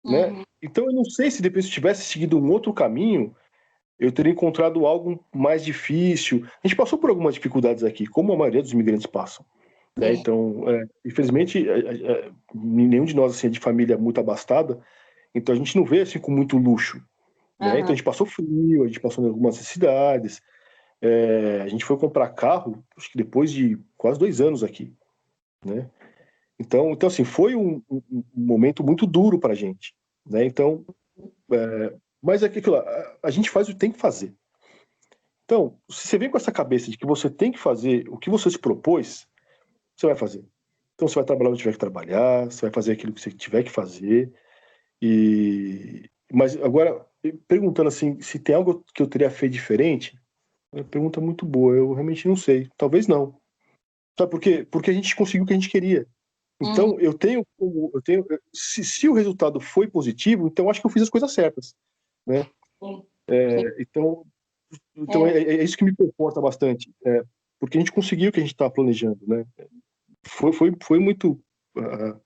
né? Uhum, Então eu não sei se depois se eu tivesse seguido um outro caminho, eu teria encontrado algo mais difícil. A gente passou por algumas dificuldades aqui, como a maioria dos imigrantes passam, né? sim. Então, infelizmente, nenhum de nós assim, é de família muito abastada, então a gente não vê assim com muito luxo, né? Então a Aham, gente passou frio, a gente passou em algumas necessidades. A gente foi comprar carro, acho que depois de quase 2 anos aqui, né? Então assim, foi um momento muito duro para a gente, né? Então, mas é que aquilo, a gente faz o que tem que fazer. Então, se você vem com essa cabeça de que você tem que fazer o que você se propôs, você vai fazer. Então, você vai trabalhar onde tiver que trabalhar, você vai fazer aquilo que você tiver que fazer. Mas agora, perguntando assim, se tem algo que eu teria feito diferente, é uma pergunta muito boa. Eu realmente não sei. Talvez não. Sabe por quê? Porque a gente conseguiu o que a gente queria. uhum, Então, se o resultado foi positivo, então acho que eu fiz as coisas certas, né? sim, sim. Então É. é isso que me conforta bastante, porque a gente conseguiu o que a gente estava planejando, né? Foi muito. ah,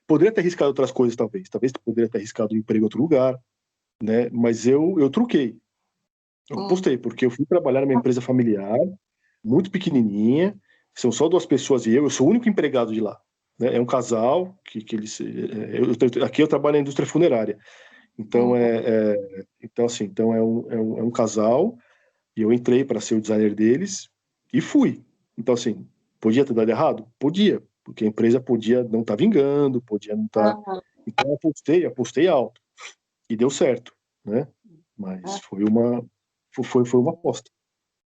Poderia ter arriscado outras coisas, talvez. Talvez poderia ter arriscado um emprego em outro lugar, né? Mas eu truquei. Eu apostei, porque eu fui trabalhar numa empresa familiar, muito pequenininha, são só duas pessoas e eu sou o único empregado de lá. Né? É um casal que eles. Aqui eu trabalho na indústria funerária. Então, Uhum. então é um casal, e eu entrei para ser o designer deles e fui. Então, assim, podia ter dado errado? Podia, porque a empresa podia não estar vingando, podia não estar. Aham. Então, eu apostei alto e deu certo, né? Mas foi uma aposta.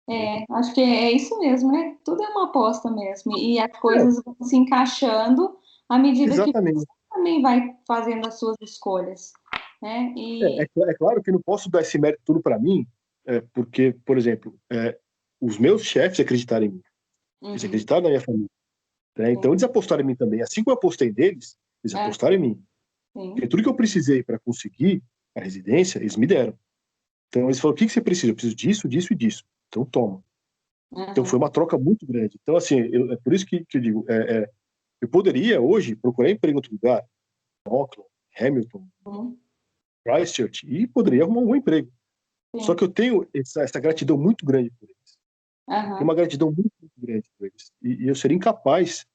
Né? Acho que é isso mesmo, né? Tudo é uma aposta mesmo. E as É, coisas vão se encaixando à medida que você exatamente. também vai fazendo as suas escolhas, né? É claro que eu não posso dar esse mérito tudo para mim, porque, por exemplo, os meus chefes acreditaram em mim, eles Uhum, acreditaram na minha família. Né? Então, sim, eles apostaram em mim também. Assim como eu apostei neles, eles é, apostaram em mim. Porque sim, tudo que eu precisei para conseguir a residência, eles me deram. Então, eles falaram: o que que você precisa? Eu preciso disso, disso e disso. Então, toma. Então, foi uhum, uma troca muito grande. Então, assim, é por isso que eu digo: eu poderia hoje procurar emprego em outro lugar, Auckland, Hamilton, uhum, Christchurch, e poderia arrumar um bom emprego. Só sim, que eu tenho essa gratidão muito grande por eles. Eu tenho aham, uma gratidão muito, muito grande por eles. E eu seria incapaz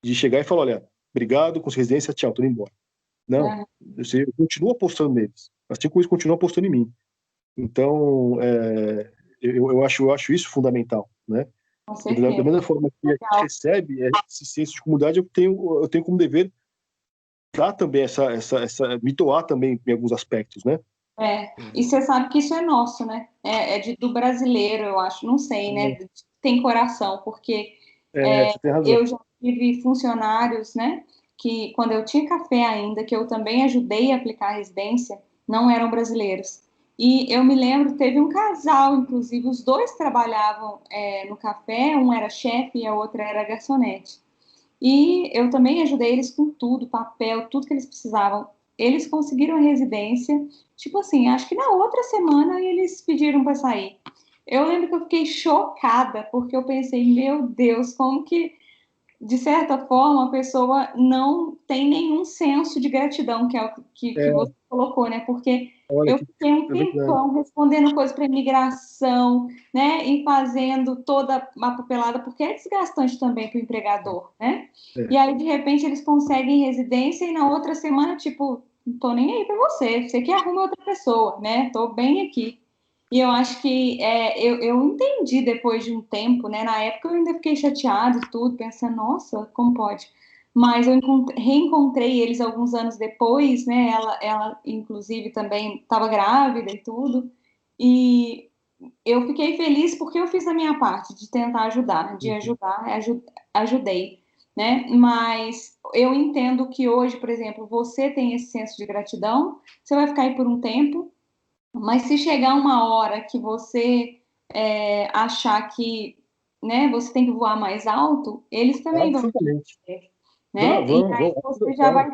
de chegar e falar: olha, obrigado, com residência, tchau, tô indo embora. Não, aham, eu continuo apostando neles. Assim como eles continuam apostando em mim. Então, eu acho isso fundamental, né? com E da certeza. mesma forma que a gente Legal. recebe esse senso de comunidade, eu tenho como dever dar também me doar também em alguns aspectos, né? E você sabe que isso é nosso, né? Do brasileiro, eu acho, não sei, né? Tem coração, porque Você tem razão. eu já tive funcionários, né? Que quando eu tinha café ainda, que eu também ajudei a aplicar a residência, não eram brasileiros. E eu me lembro, teve um casal, inclusive, os dois trabalhavam no café, um era chefe e a outra era garçonete. E eu também ajudei eles com tudo, papel, tudo que eles precisavam. Eles conseguiram a residência, tipo assim, acho que na outra semana eles pediram para sair. Eu lembro que eu fiquei chocada, porque eu pensei, meu Deus, como que de certa forma, a pessoa não tem nenhum senso de gratidão, que é o que É, você colocou, né? Porque olha eu que fiquei um é verdade. tempão respondendo coisas para imigração, né? E fazendo toda uma papelada, porque é desgastante também para o empregador, né? É, E aí, de repente, eles conseguem residência e na outra semana, tipo, não tô nem aí para você, você que arruma outra pessoa, né? Tô bem aqui. E eu acho que eu entendi depois de um tempo, né? Na época eu ainda fiquei chateada e tudo, pensando, nossa, como pode? Mas eu reencontrei eles alguns anos depois, né? Ela inclusive, também estava grávida e tudo. E eu fiquei feliz porque eu fiz a minha parte de tentar ajudar, de uhum. ajudar, ajudei, né? Mas eu entendo que hoje, por exemplo, você tem esse senso de gratidão, você vai ficar aí por um tempo, mas se chegar uma hora que você achar que, né, você tem que voar mais alto, eles também vão Absolutamente. ter, Não, né? E vão, aí vão, você já claro.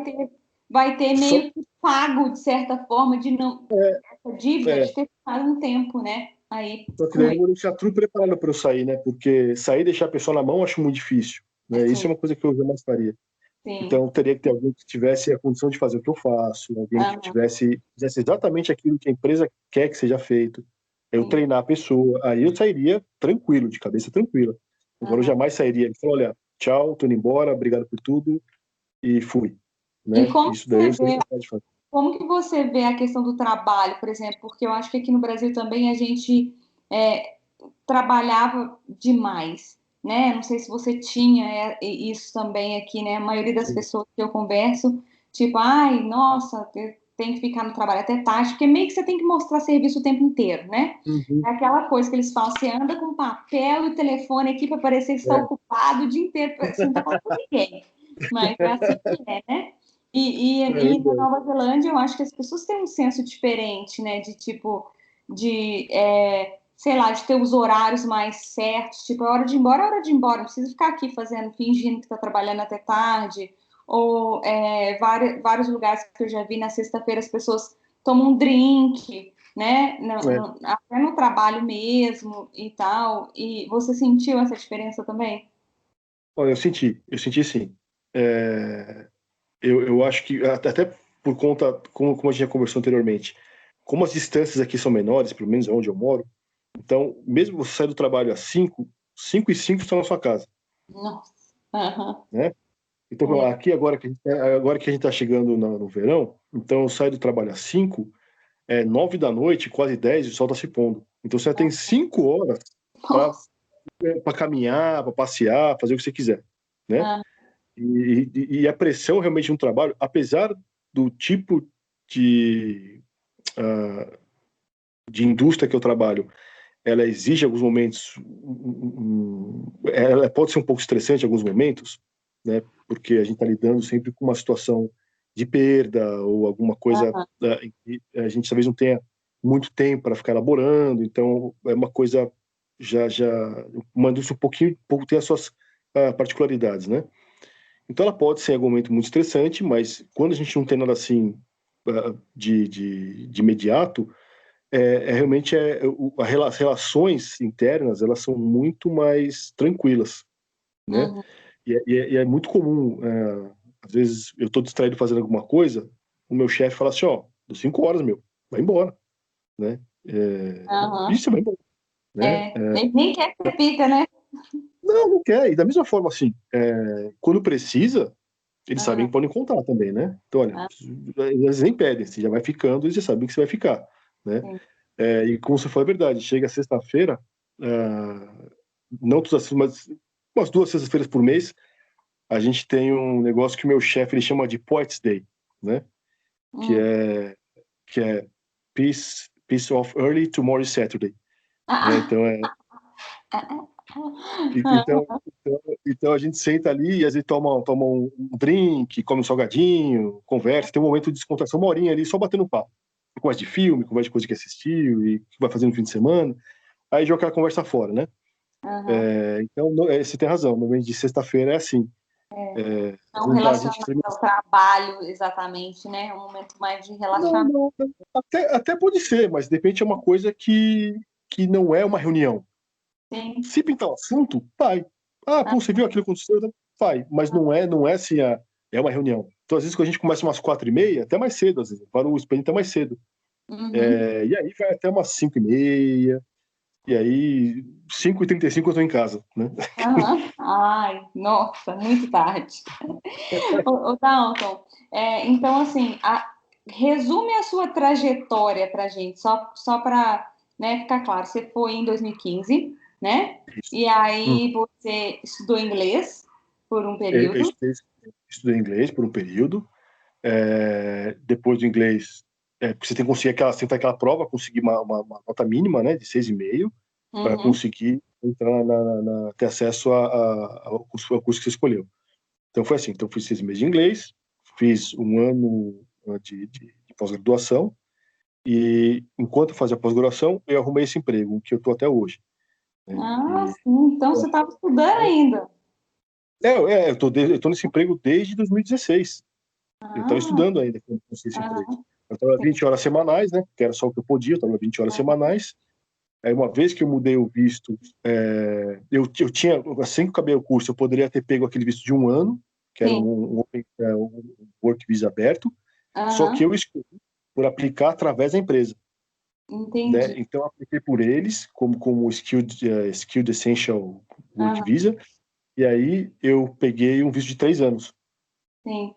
vai ter Só, meio que pago, de certa forma, de não, é, essa dívida é, de ter ficado um tempo, né? Aí só que com daí eu ele, vou deixar tudo preparado para eu sair, né? Porque sair e deixar a pessoa na mão eu acho muito difícil. Né? Isso assim, é uma coisa que eu jamais faria. sim. Então, teria que ter alguém que tivesse a condição de fazer o que eu faço, alguém que Aham, fizesse exatamente aquilo que a empresa quer que seja feito. Eu sim. treinar a pessoa, aí eu sairia tranquilo, de cabeça tranquila. Agora eu Aham. jamais sairia e falar: olha, tchau, tô indo embora, obrigado por tudo, e fui. E Né? como que Isso daí você eu seria vê capaz de fazer. Como que você vê a questão do trabalho, por exemplo? Porque eu acho que aqui no Brasil também a gente trabalhava demais, né? Não sei se você tinha isso também aqui, né? A maioria das Sim. pessoas que eu converso, tipo, ai, nossa, tem que ficar no trabalho até tarde, porque meio que você tem que mostrar serviço o tempo inteiro, né? Uhum. É aquela coisa que eles falam, você anda com papel e telefone aqui para parecer que está É. ocupado o dia inteiro, você não está falando com ninguém. Mas é assim que é, né? É E na verdade. Nova Zelândia eu acho que as pessoas têm um senso diferente, né? De tipo, de sei lá, de ter os horários mais certos, tipo, é hora de ir embora, não precisa ficar aqui fazendo, fingindo que está trabalhando até tarde, ou vários lugares que eu já vi na sexta-feira as pessoas tomam um drink, né, É. até no trabalho mesmo e tal, e você sentiu essa diferença também? Olha, eu senti sim. É, eu acho que, até por conta, como a gente já conversou anteriormente, como as distâncias aqui são menores, pelo menos onde eu moro, Então, mesmo você sair do trabalho às 5h05 está na sua casa, Nossa. Aham. né? Então, É. aqui agora que a gente está chegando no verão, então eu saio do trabalho às 5, 9 da noite, quase 10, e o sol está se pondo. Então você já tem 5 horas para Nossa. caminhar, para passear, fazer o que você quiser, né? Ah, E a pressão realmente no trabalho, apesar do tipo de, uh, de indústria que eu trabalho, ela exige em alguns momentos, ela pode ser um pouco estressante em alguns momentos, né? Porque a gente está lidando sempre com uma situação de perda ou alguma coisa aham. em que a gente talvez não tenha muito tempo para ficar elaborando, então é uma coisa já uma indústria um pouco tem as suas particularidades, né? Então ela pode ser em algum momento muito estressante, mas quando a gente não tem nada assim de imediato, realmente as relações internas elas são muito mais tranquilas, né? Uhum. E é muito comum, às vezes eu estou distraído fazendo alguma coisa, o meu chefe fala assim, ó, deu 5 horas, meu, vai embora, né? E Aham. você vai embora, né? Nem quer que repita, né? Não quer. E da mesma forma, assim, quando precisa, eles sabem Aham. que podem contar também, né? Então, olha, Ah, eles nem pedem, você já vai ficando e você sabe que você vai ficar, né? sim. E como você falou, é verdade, chega sexta-feira, não todas as, mas umas 2 sextas-feiras por mês, a gente tem um negócio que o meu chefe ele chama de Poets Day, né? Que Hum. é, que é Peace of Early Tomorrow Saturday, né? Ah, Então, ah, então a gente senta ali e às vezes toma um drink, come um salgadinho, conversa, tem um momento de descontração, uma horinha ali, só batendo papo. Conversa de filme, conversa de coisa que assistiu e que vai fazer no fim de semana. Aí joga aquela conversa fora, né? aham. Então, você tem razão, no mês de sexta-feira é assim. É, Não a gente relacionado termina. ao trabalho, exatamente, né? É um momento mais de Não, relaxamento. não, não. Até pode ser, mas de repente é uma coisa que não é uma reunião. Sim. Se pintar o assunto, vai. Ah, Ah, pô, você viu aquilo que aconteceu? Vai. Mas não é assim, é uma reunião. Então, às vezes, quando a gente começa umas 4h30, até mais cedo, às vezes, para o expediente até mais cedo. uhum. E aí vai até umas 5h30, e aí 5h35 eu estou em casa, né? Aham. Ai, nossa, muito tarde. Ô, Dalton, então, assim, resume a sua trajetória para a gente, só para, né, ficar claro. Você foi em 2015, né? Isso. E Hum. aí você estudou inglês por um Eu período. estudei inglês por um período. Depois do inglês, porque você tem que conseguir aquela prova, conseguir uma nota mínima, né, de 6,5, para Uhum. conseguir entrar ter acesso ao curso que você escolheu. Então foi assim, então fiz 6 meses de inglês, fiz um ano de pós-graduação, e enquanto eu fazia pós-graduação, eu arrumei esse emprego, que eu estou até hoje, né? Ah, sim. Então você estava estudando ainda. Eu tô nesse emprego desde 2016. Eu estava Ah, estudando ainda quando consegui esse emprego. aham, Eu estava sim. 20 horas semanais, né? Que era só o que eu podia, eu estava 20 horas semanais. Aí, uma vez que eu mudei o visto, eu tinha, assim que eu acabei o curso, eu poderia ter pego aquele visto de um ano, que era Sim. um work visa aberto, só que Aham, eu escolhi por aplicar através da empresa, né? entendi. Então, eu apliquei por eles, como Skilled Essential Work Aham, Visa, e aí eu peguei um visto de 3 anos. sim.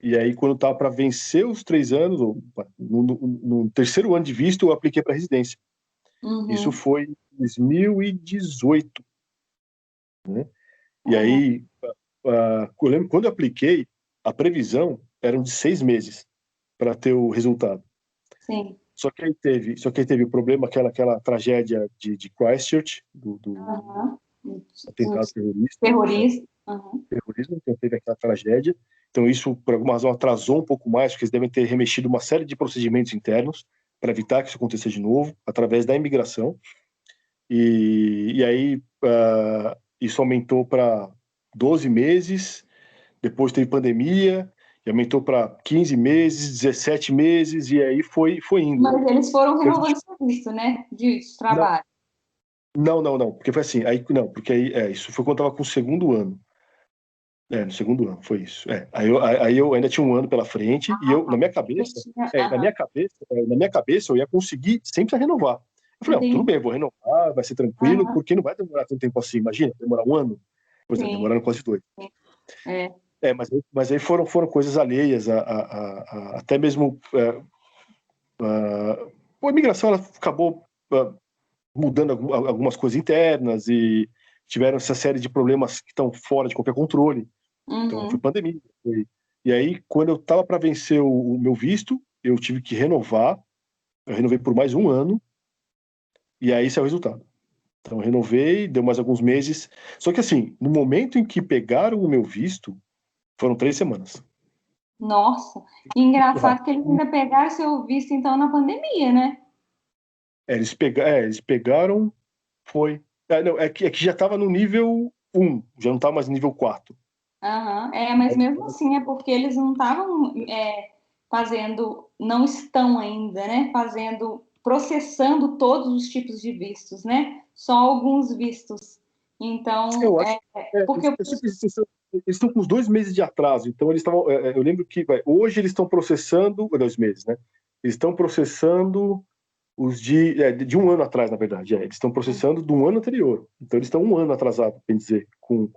E aí, quando estava para vencer os 3 anos, no terceiro ano de visto, eu apliquei para residência. Isso Uhum, foi em 2018, né? E aham, aí, eu lembro, quando eu apliquei, a previsão era de 6 meses para ter o resultado. sim. Só que aí teve o problema, aquela tragédia de Christchurch, do Aham. atentado terrorista, Terrorista. Aham. terrorismo, então teve aquela tragédia. Então, isso, por alguma razão, atrasou um pouco mais, porque eles devem ter remexido uma série de procedimentos internos para evitar que isso aconteça de novo, através da imigração. E aí, isso aumentou para 12 meses, depois teve pandemia, e aumentou para 15 meses, 17 meses, e aí foi indo. Mas eles foram Eu, renovando seu visto, né? De não, trabalho. não, porque foi assim, aí, não, porque aí, isso foi quando eu estava com o segundo ano. No segundo ano, foi isso. Aí eu ainda tinha um ano pela frente e eu, na minha Você cabeça, tinha. na Aham. minha cabeça, eu ia conseguir sempre a renovar. Eu falei, tudo Entendi. bem, vou renovar, vai ser tranquilo, Aham, porque não vai demorar tanto tempo assim. Imagina, demorar um ano. Pois é, sim, demoraram quase dois. é. Mas aí foram coisas alheias, até mesmo a imigração ela acabou mudando algumas coisas internas e tiveram essa série de problemas que estão fora de qualquer controle. Então, foi Uhum. pandemia. E aí, quando eu estava para vencer o meu visto, eu tive que renovar. Eu renovei por mais um ano, e aí esse é o resultado. Então, eu renovei, deu mais alguns meses. Só que, assim, no momento em que pegaram o meu visto, foram 3 semanas. Nossa, Muito engraçado que rápido. eles ainda pegaram seu visto, então, na pandemia, né? Eles pegaram, foi. Não, é que já estava no nível 1, já não estava mais no nível 4. Aham. É, mas mesmo assim é porque eles não estavam fazendo, não estão ainda, né? Fazendo, processando todos os tipos de vistos, né? Só alguns vistos. Então, Eu acho. porque Eles estão com uns 2 meses de atraso, então eles estavam. Eu lembro que hoje eles estão processando. 2 meses, né? Eles estão processando os de um ano atrás, na verdade. Eles estão processando do ano anterior. Então eles estão um ano atrasados, bem dizer, com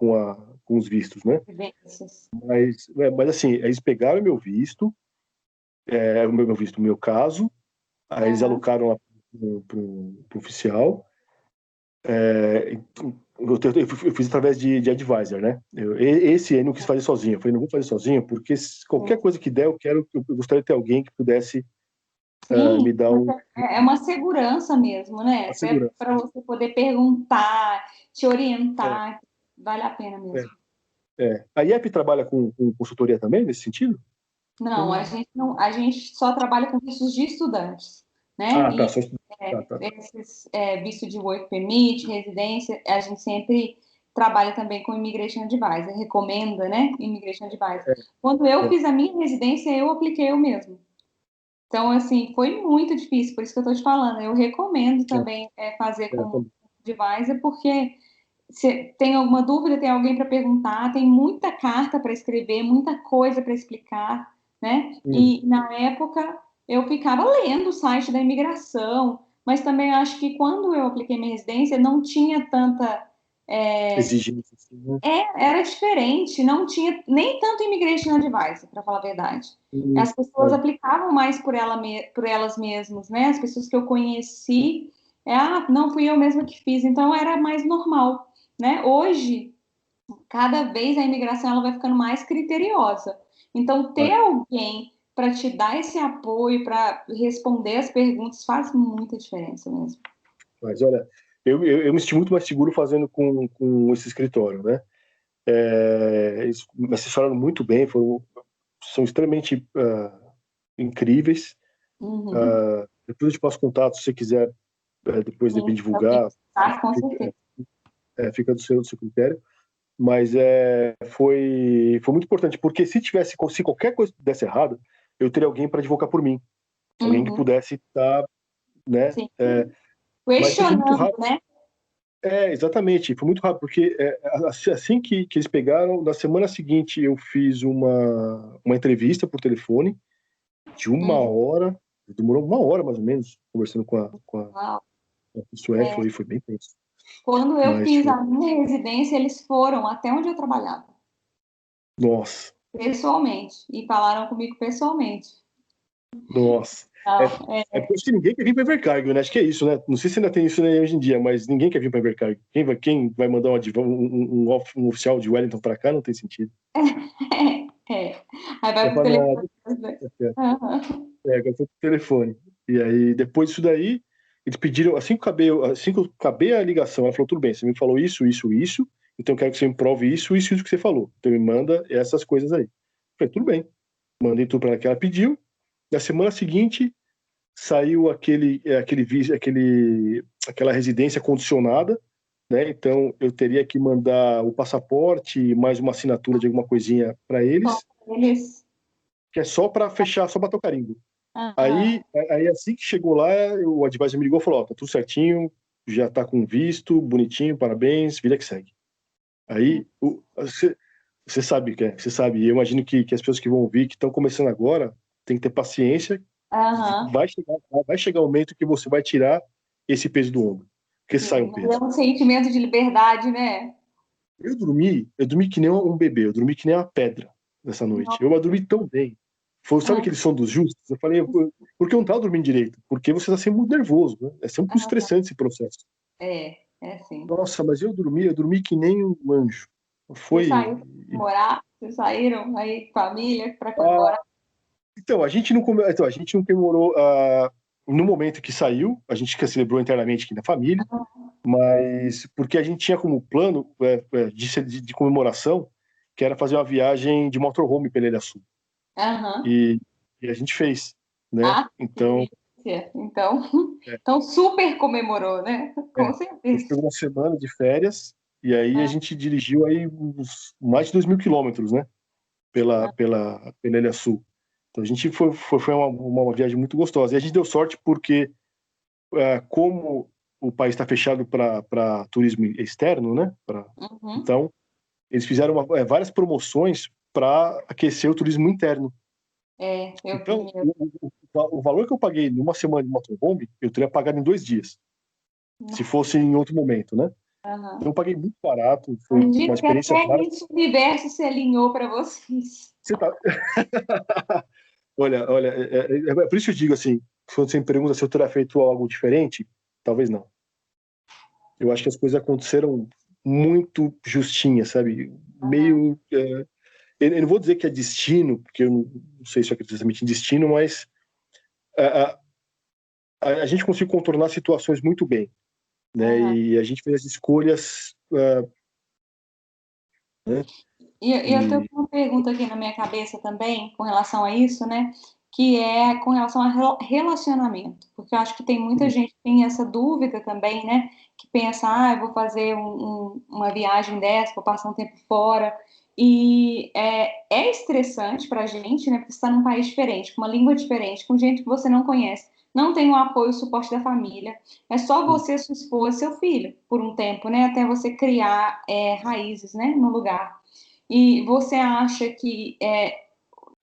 os vistos, né? vivências. Mas assim, eles pegaram o meu visto, o meu visto, o meu caso, aí eles Aham. alocaram lá para o oficial. Eu fiz através de advisor, né? Esse aí não quis fazer sozinho. Eu falei, não vou fazer sozinho, porque qualquer coisa que der, eu gostaria de ter alguém que pudesse me Sim, dar é uma segurança mesmo, né? uma Até segurança. para você poder perguntar, te É, orientar, vale a pena é, mesmo. A IEP trabalha com consultoria também, nesse sentido? Não, a gente não, a gente só trabalha com vistos de estudantes, né? Ah, tá. E Só tá, tá. esses visto de work permit, residência, a gente sempre trabalha também com immigration advisor, recomenda, né? Immigration advisor. É, Quando eu é, fiz a minha residência, eu apliquei eu mesmo. Então, assim, foi muito difícil, por isso que eu estou te falando. Eu recomendo também fazer com também. advisor, porque se tem alguma dúvida, tem alguém para perguntar, tem muita carta para escrever, muita coisa para explicar, né? Hum, E na época eu ficava lendo o site da imigração, mas também acho que quando eu apliquei minha residência não tinha tanta. exigência, assim, né? Era diferente, não tinha nem tanto immigration advisor, para falar a verdade. As pessoas É, aplicavam mais por elas mesmas, né? As pessoas que eu conheci, não fui eu mesma que fiz, então era mais normal, né? Hoje, cada vez a imigração ela vai ficando mais criteriosa. Então, ter vai. alguém para te dar esse apoio, para responder as perguntas, faz muita diferença mesmo. Mas olha, eu me senti muito mais seguro fazendo com esse escritório, né? Eles me assessoraram muito bem, são extremamente incríveis. Uhum. Depois eu te passo contato, se você quiser depois de Sim, repente se alguém divulgar, precisar, com fica, certeza. fica do seu critério. Mas foi muito importante, porque se qualquer coisa desse errado, eu teria alguém para advocar por mim, alguém que Uhum. pudesse estar, né? Sim. Mas foi muito Questionando, rápido. né? Exatamente, foi muito rápido, porque assim que eles pegaram, na semana seguinte eu fiz uma entrevista por telefone de uma Uhum. hora, demorou uma hora mais ou menos, conversando com a Uau. pessoa, foi bem tenso, Quando eu mas fiz foi, a minha residência, eles foram até onde eu trabalhava, nossa, pessoalmente, e falaram comigo pessoalmente. nossa. É, Não, porque acho que ninguém quer vir para Evercargo, né? Acho que é isso, né? Não sei se ainda tem isso, né, hoje em dia, mas ninguém quer vir para Evercargo. Quem vai mandar um oficial de Wellington para cá não tem sentido. é. Aí vai Vai pro falar, telefone. Aham. agora foi pro telefone. E aí, depois disso daí, eles pediram, assim que eu acabei a ligação, ela falou, tudo bem, você me falou isso, isso, isso, então eu quero que você me prove isso, isso, isso que você falou. Então me manda essas coisas aí. Eu falei, tudo bem. Mandei tudo para ela que ela pediu. Na semana seguinte, saiu aquela residência condicionada, né? Então eu teria que mandar o passaporte e mais uma assinatura de alguma coisinha para Só eles, eles. que é só para fechar, só bater o carimbo. Aham. Aí assim que chegou lá, o advisor me ligou e falou: Ó, tá tudo certinho, já tá com visto, bonitinho, parabéns, vida que segue. Aí você sabe, você sabe, e eu imagino que as pessoas que vão ouvir, que estão começando agora, tem que ter paciência. Aham. Vai chegar o momento que você vai tirar esse peso do ombro, porque sai Sim, um mas é peso. um sentimento de liberdade, né? Eu dormi que nem um bebê, eu dormi que nem uma pedra nessa noite. Eu dormi tão bem. Foi, sabe Ah, aquele som dos justos? Eu falei, por que eu não estava dormindo direito? Porque você está sempre muito nervoso, né? É sempre muito ah, estressante esse processo. é sim. Nossa, mas eu dormi que nem um anjo. Você Foi. saiu para comemorar? Vocês saíram aí, família, para Ah, comemorar? então, a gente não comemorou no momento que saiu, a gente que celebrou internamente aqui na família, mas porque a gente tinha como plano de comemoração que era fazer uma viagem de motorhome pela Ilha Sul. Aham. E, e a gente fez, né? Ah, que Então, delícia. Então, é, então super comemorou, né? Com a gente certeza. pegou uma semana de férias e aí a Ah, gente dirigiu aí mais de 2.000 quilômetros, né? ah, Pela Ilha Sul. Então a gente foi uma viagem muito gostosa. E a gente deu sorte porque, como o país está fechado para turismo externo, né? uhum. Então, eles fizeram várias promoções para aquecer o turismo interno. É, eu vi Então, mesmo. o valor que eu paguei numa semana de motorhome, eu teria pagado em 2 dias, se fosse em outro momento, né? Aham. Então, eu paguei muito barato, foi uma Imagino que experiência até maravilhosa. esse universo se alinhou para vocês. Você tá... olha, é por isso que eu digo assim, quando você me pergunta se eu teria feito algo diferente, talvez não. Eu acho que as coisas aconteceram muito justinhas, sabe? Aham. Meio. Eu não vou dizer que é destino, porque eu não sei se eu acredito exatamente em destino, mas a, a gente conseguiu contornar situações muito bem, né? Aham. E a gente fez as escolhas, né? E eu tenho E uma pergunta aqui na minha cabeça também, com relação a isso, né? Que é com relação a relacionamento. Porque eu acho que tem muita gente que tem essa dúvida também, né? Que pensa, eu vou fazer uma viagem dessa, vou passar um tempo fora. E é estressante para a gente, né? Porque você está num país diferente, com uma língua diferente, com gente que você não conhece. Não tem o apoio, o suporte da família. É só você, sua esposa, seu filho, por um tempo, né? Até você criar raízes, né? No lugar. E você acha que,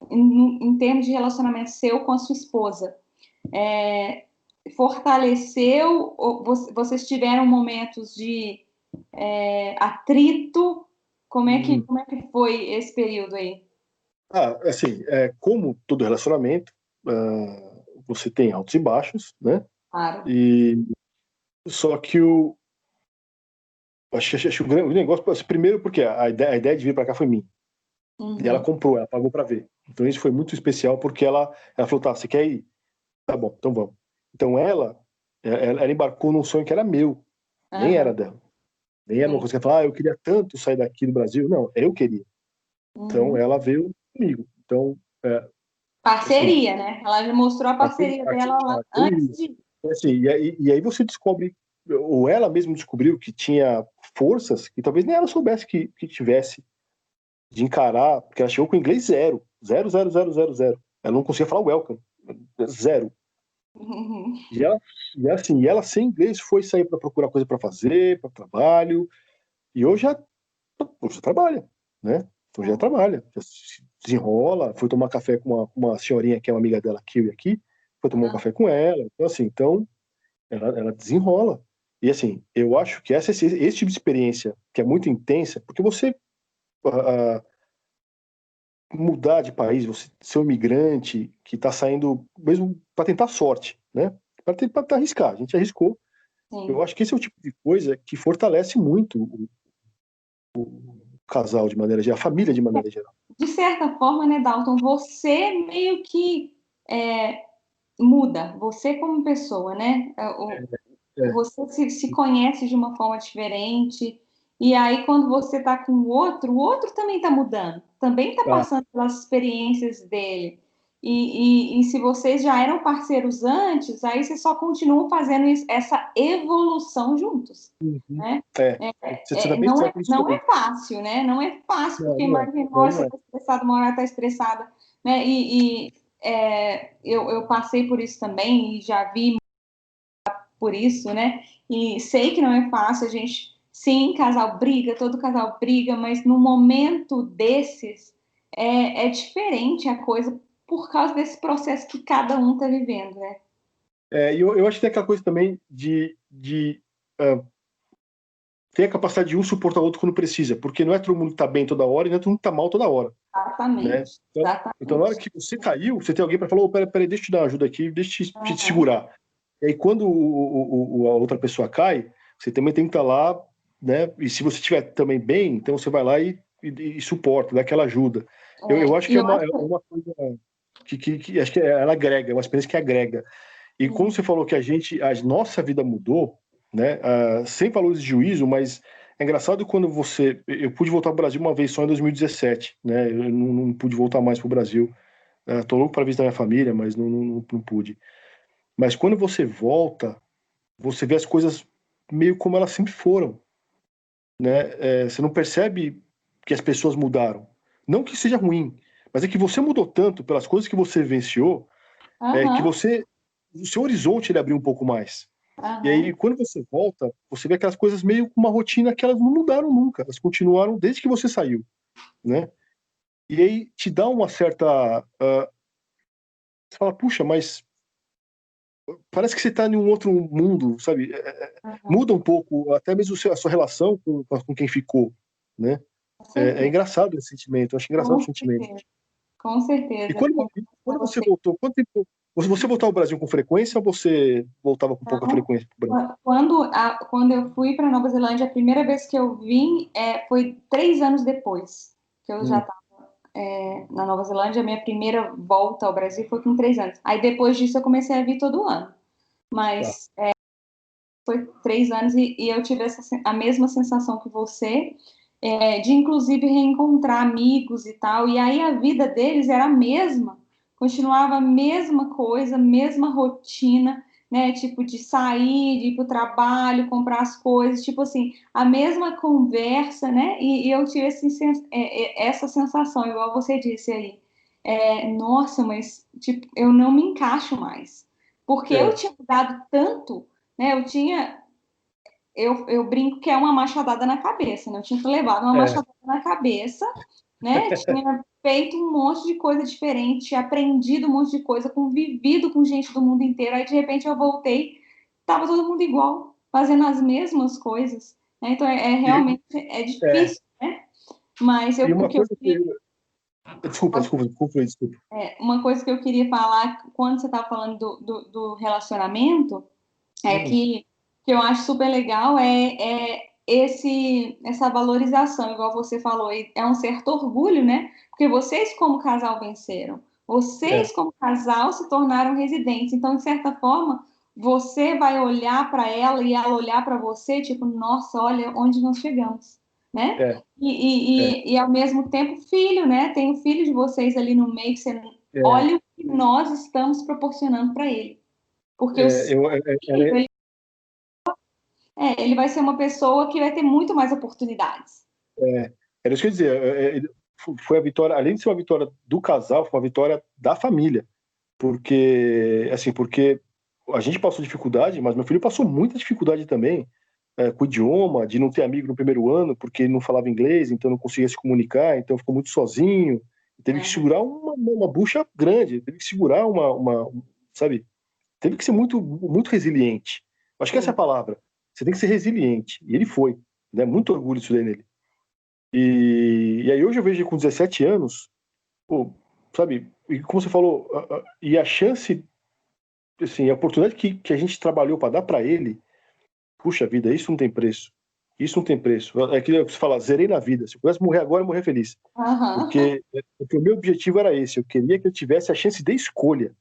em termos de relacionamento seu com a sua esposa, fortaleceu, ou vocês tiveram momentos de atrito? hum, Como é que foi esse período aí? assim, como todo relacionamento, você tem altos e baixos, né? Claro. E só que acho que o negócio, assim, primeiro porque a ideia de vir para cá foi minha. E ela Uhum. comprou, ela pagou para ver. Então isso foi muito especial porque ela falou, tá, você quer ir? Tá bom, então vamos. Então ela embarcou num sonho que era meu, nem era Aham. dela. Nem era uma Sim. coisa que ela falou, eu queria tanto sair daqui do Brasil. Não, eu queria. Então Uhum. ela veio comigo. Então, assim, Parceria, né? Ela já mostrou a parceria dela lá antes parceria. de. Assim, e aí você descobre, ou ela mesma descobriu que tinha forças que talvez nem ela soubesse que tivesse de encarar, porque ela chegou com inglês zero, zero, zero, zero, zero, zero. Ela não conseguia falar welcome, zero. Uhum. E ela sem inglês foi sair para procurar coisa para fazer, para trabalho, e hoje já trabalha, né? Hoje já trabalha, já se desenrola, foi tomar café com uma senhorinha que é uma amiga dela aqui, foi tomar um Uhum. café com ela, então assim, ela desenrola. E assim, eu acho que esse tipo de experiência, que é muito intensa, porque você ah, mudar de país, você ser um imigrante que está saindo mesmo para tentar sorte, né? Para arriscar. A gente arriscou. Eu Sim. acho que esse é o tipo de coisa que fortalece muito o casal de maneira geral, a família de maneira geral. De certa forma, né, Dalton, você meio que muda, você como pessoa, né? É, Você se conhece de uma forma diferente, e aí quando você está com o outro também está mudando, também está ah, passando pelas experiências dele. E se vocês já eram parceiros antes, aí vocês só continuam fazendo essa evolução juntos, uhum, né? é, você está bem Não certo nisso não é também. fácil, né? Não é fácil, Não, porque não é. imagina, uma Não, hora não você é. está estressado, uma hora está estressada, né? Eu passei por isso também e já vi por isso, né? E sei que não é fácil, a gente, sim, casal briga, todo casal briga, mas no momento desses é diferente a coisa por causa desse processo que cada um está vivendo, né? E eu acho que tem aquela coisa também de ter a capacidade de um suportar o outro quando precisa, porque não é todo mundo que tá bem toda hora e não é todo mundo que tá mal toda hora, né? Exatamente, Então na hora exatamente. que você caiu, você tem alguém para falar, oh, peraí, deixa eu te dar uma ajuda aqui, deixa eu te Aham. segurar. E aí quando a outra pessoa cai, você também tem que estar lá, né? E se você estiver também bem, então você vai lá e suporta, dá aquela ajuda. Eu acho E que eu acho é uma coisa que acho que ela agrega, é uma experiência que agrega. E como que você falou que a nossa vida mudou, né? Sem valores de juízo, mas é engraçado quando eu pude voltar para o Brasil uma vez só em 2017, né? Eu não pude voltar mais para o Brasil. Tô louco para visitar minha família, mas não pude. Mas quando você volta, você vê as coisas meio como elas sempre foram, né? Você não percebe que as pessoas mudaram. Não que seja ruim, mas é que você mudou tanto pelas coisas que você vivenciou, que aham, o seu horizonte ele abriu um pouco mais. E aí, aham. quando você volta, você vê aquelas coisas meio com uma rotina que elas não mudaram nunca, elas continuaram desde que você saiu, né? E aí te dá uma certa. Você fala, puxa, mas parece que você está em um outro mundo, sabe? Aham. Muda um pouco, até mesmo a sua relação com quem ficou, né? Com É certeza, engraçado esse sentimento, eu acho engraçado o com sentimento. certeza, com E certeza. quando você Você. voltou, quanto tempo. Você voltou ao Brasil com frequência ou você voltava com pouca Então, frequência para o Brasil? quando eu fui para Nova Zelândia, a primeira vez que eu vim foi 3 anos depois que eu já Hum, estava na Nova Zelândia. A minha primeira volta ao Brasil foi com 3 anos. Aí depois disso eu comecei a vir todo ano. tá. Mas foi 3 anos e eu tive a mesma sensação que você, de inclusive reencontrar amigos e tal. E aí a vida deles era a mesma, continuava a mesma coisa, mesma rotina, né? Tipo de sair, de ir para o trabalho, comprar as coisas, tipo assim, a mesma conversa, né? E eu tive essa sensação, igual você disse aí. Nossa, mas tipo, eu não me encaixo mais. Porque eu É, tinha mudado tanto, né? Eu brinco que é uma machadada na cabeça, né? Eu tinha levado uma é, machadada na cabeça, né? Tinha feito um monte de coisa diferente, aprendido um monte de coisa, convivido com gente do mundo inteiro. Aí de repente eu voltei, tava todo mundo igual, fazendo as mesmas coisas, né? Então e, realmente é, difícil, né? Mas e o uma que eu coisa que. queria, Desculpa. uma coisa que eu queria falar quando você estava falando do relacionamento Hum, que eu acho super legal essa valorização, igual você falou, e é um certo orgulho, né? Porque vocês, como casal, venceram. é, Vocês, como casal, se tornaram residentes. Então, de certa forma, você vai olhar para ela e ela olhar para você, tipo, nossa, olha onde nós chegamos, né? é, é, E ao mesmo tempo, filho, né? Tem o filho de vocês ali no meio que você é, olha o que nós estamos proporcionando para ele. Porque o é, eu, é, é, filho, ele vai ser uma pessoa que vai ter muito mais oportunidades. era isso que eu ia dizer. Foi a vitória, além de ser uma vitória do casal, foi uma vitória da família. Porque a gente passou dificuldade, mas meu filho passou muita dificuldade também, com o idioma, de não ter amigo no primeiro ano, porque ele não falava inglês, então não conseguia se comunicar, então ficou muito sozinho. Teve que Uhum. segurar uma bucha grande, teve que segurar sabe? Teve que ser muito resiliente. Acho que essa é a Sim. palavra. Você tem que ser resiliente. E ele foi, né? Muito orgulho disso daí nele. E aí hoje eu vejo ele com 17 anos, pô, sabe? E como você falou, e a chance, assim, a oportunidade que a gente trabalhou para dar para ele, puxa vida, isso não tem preço. Isso não tem preço. É aquilo que você fala, zerei na vida. Se eu pudesse morrer agora, eu morrer feliz. Aham. Porque o meu objetivo era esse. Eu queria que eu tivesse a chance de escolha.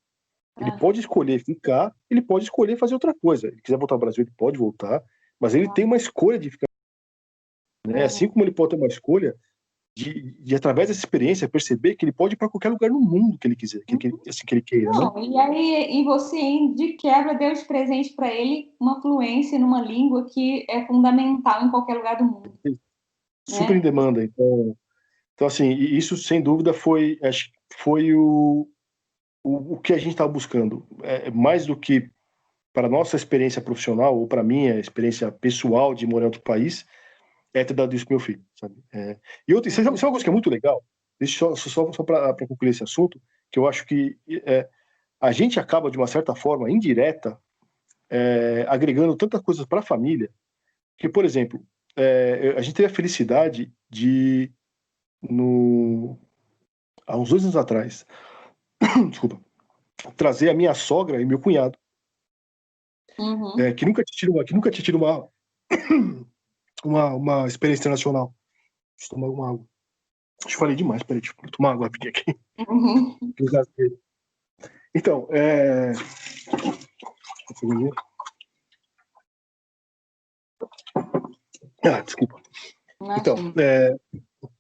Ele Aham. pode escolher ficar, ele pode escolher fazer outra coisa. Ele quiser voltar ao Brasil, ele pode voltar, mas ele tem uma escolha de ficar, né? Assim Aham. como ele pode ter uma escolha de através dessa experiência, perceber que ele pode ir para qualquer lugar no mundo que ele quiser, assim, que ele queira, né? Não, e aí, você, de quebra, deu de presente para ele uma fluência numa língua que é fundamental em qualquer lugar do mundo, Super em né? demanda. Então assim, e isso sem dúvida acho que foi o que a gente estava buscando. Mais do que para nossa experiência profissional ou para minha experiência pessoal de morar em outro país, é ter dado isso pro meu filho, sabe? E outra, isso é uma coisa que é muito legal, deixa só para concluir esse assunto, que eu acho que a gente acaba, de uma certa forma, indireta, agregando tantas coisas para a família, que, por exemplo, a gente teve a felicidade de, há uns 2 anos atrás, desculpa, trazer a minha sogra e meu cunhado, Uhum. que nunca tinha tido uma experiência internacional. Deixa eu tomar uma água. Acho que falei demais, peraí, deixa eu tomar água rapidinho aqui. Uhum. Então, desculpa. Então, Imagina.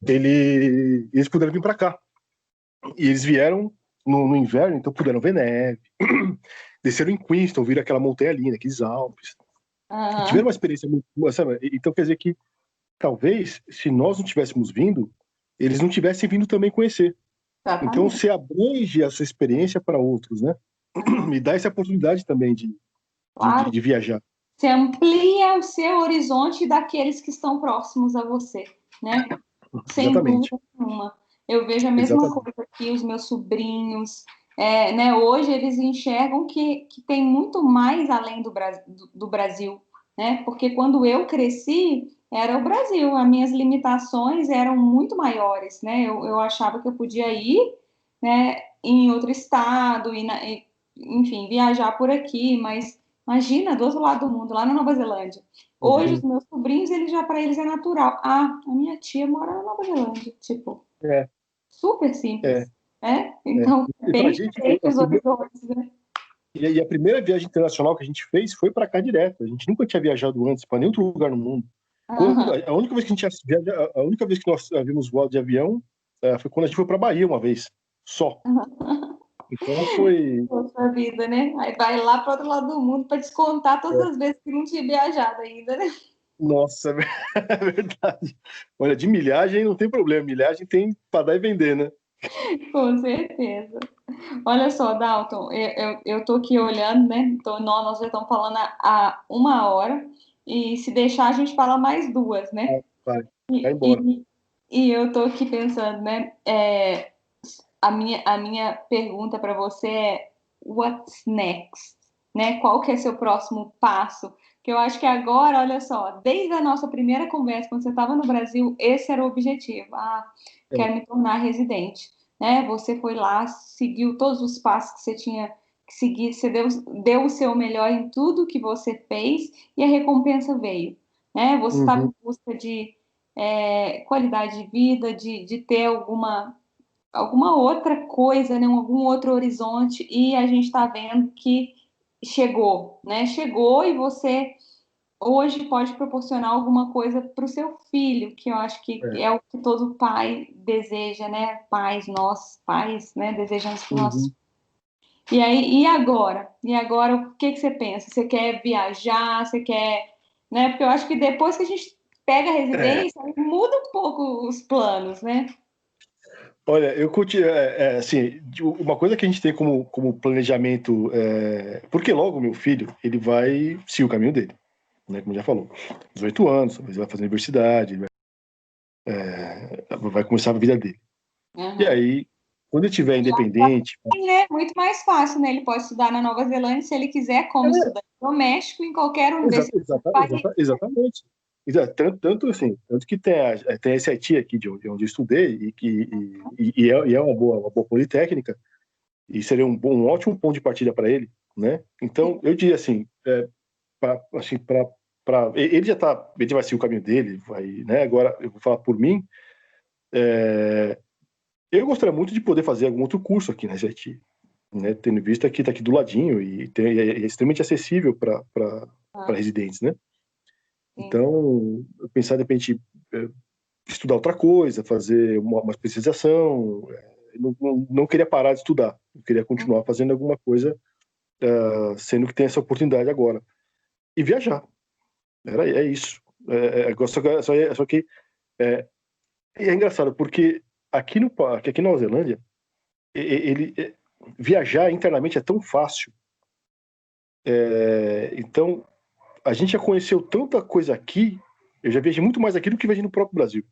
eles puderam vir para cá. E eles vieram no inverno, então puderam ver neve. Desceram em Queenstown, viram aquela montanha linda, aqueles Alpes. E tiveram Aham. uma experiência muito boa, sabe? Então quer dizer que talvez, se nós não tivéssemos vindo, eles não tivessem vindo também conhecer. Então Exatamente. você abrange a sua experiência para outros, né? Aham. E dá essa oportunidade também Claro. de viajar. Você amplia o seu horizonte daqueles que estão próximos a você, né? Sem Exatamente. dúvida nenhuma. Eu vejo a mesma Exatamente. coisa aqui, os meus sobrinhos, né? Hoje eles enxergam que tem muito mais além do Brasil, né? Porque quando eu cresci, era o Brasil, as minhas limitações eram muito maiores, né? Eu achava que eu podia ir, né, em outro estado, enfim, viajar por aqui, mas imagina, do outro lado do mundo, lá na Nova Zelândia. Hoje, os Uhum. meus sobrinhos, para eles é natural. Ah, a minha tia mora na Nova Zelândia. Tipo, É, super é, simples, né? é. Então, E bem pra gente, diferente os horizontes, né? e a primeira viagem internacional que a gente fez foi para cá direto. A gente nunca tinha viajado antes para nenhum outro lugar no mundo. Aham. A única vez que a gente a única vez que nós vimos voar de avião foi quando a gente foi para Bahia uma vez, só. Então foi, Poxa vida, né? Aí vai lá para outro lado do mundo para descontar todas as vezes que não tinha viajado ainda, né? nossa, é verdade. Olha, de milhagem não tem problema, milhagem tem para dar e vender, né? Com certeza. Olha só, Dalton, eu tô aqui olhando, né? Então, nós já estamos falando há 1 hora, e se deixar, a gente fala mais 2, né? Vai, vai E, embora. e, e eu tô aqui pensando, né? A minha pergunta para você é: what's next? Né? Qual que é seu próximo passo? Que eu acho que agora, olha só, desde a nossa primeira conversa, quando você estava no Brasil, esse era o objetivo. Ah, É. quero me tornar residente. Né? Você foi lá, seguiu todos os passos que você tinha que seguir, você deu o seu melhor em tudo que você fez e a recompensa veio. Né? Você estava Uhum. em busca de qualidade de vida, de ter alguma outra coisa, né? Algum outro horizonte, e a gente está vendo que chegou, né? Chegou e você hoje pode proporcionar alguma coisa para o seu filho, que eu acho que É. é o que todo pai deseja, né? Pais, nós, pais, né? Desejamos para os nossos. Uhum. E aí, e agora? E agora, o que que você pensa? Você quer viajar? Você quer, né? Porque eu acho que depois que a gente pega a É. residência, muda um pouco os planos, né? Olha, eu curti, assim, uma coisa que a gente tem como planejamento, porque logo meu filho, ele vai seguir o caminho dele, né, como já falou, 18 anos, ele vai fazer universidade, vai começar a vida dele. E Aham. aí, quando ele estiver independente, É muito mais fácil, né? Ele pode estudar na Nova Zelândia se ele quiser, como é, estudante doméstico, em qualquer universidade do país. exatamente. Tanto que tem a SIT aqui de onde eu estudei e é uma boa politécnica, e seria um ótimo ponto de partida para ele, né? Então, eu diria assim, assim, ele vai seguir o caminho dele, vai, né? Agora, eu vou falar por mim, eu gostaria muito de poder fazer algum outro curso aqui na SIT, né? Tendo visto que está aqui do ladinho é extremamente acessível para Ah, residentes, né? sim. Então, eu pensar de repente estudar outra coisa, fazer uma especialização, não queria parar de estudar, eu queria continuar fazendo alguma coisa, sendo que tem essa oportunidade agora. E viajar, é isso. Só que é, é engraçado, porque aqui na Nova Zelândia, viajar internamente é tão fácil. Então, a gente já conheceu tanta coisa aqui, eu já viajei muito mais aqui do que viajei no próprio Brasil,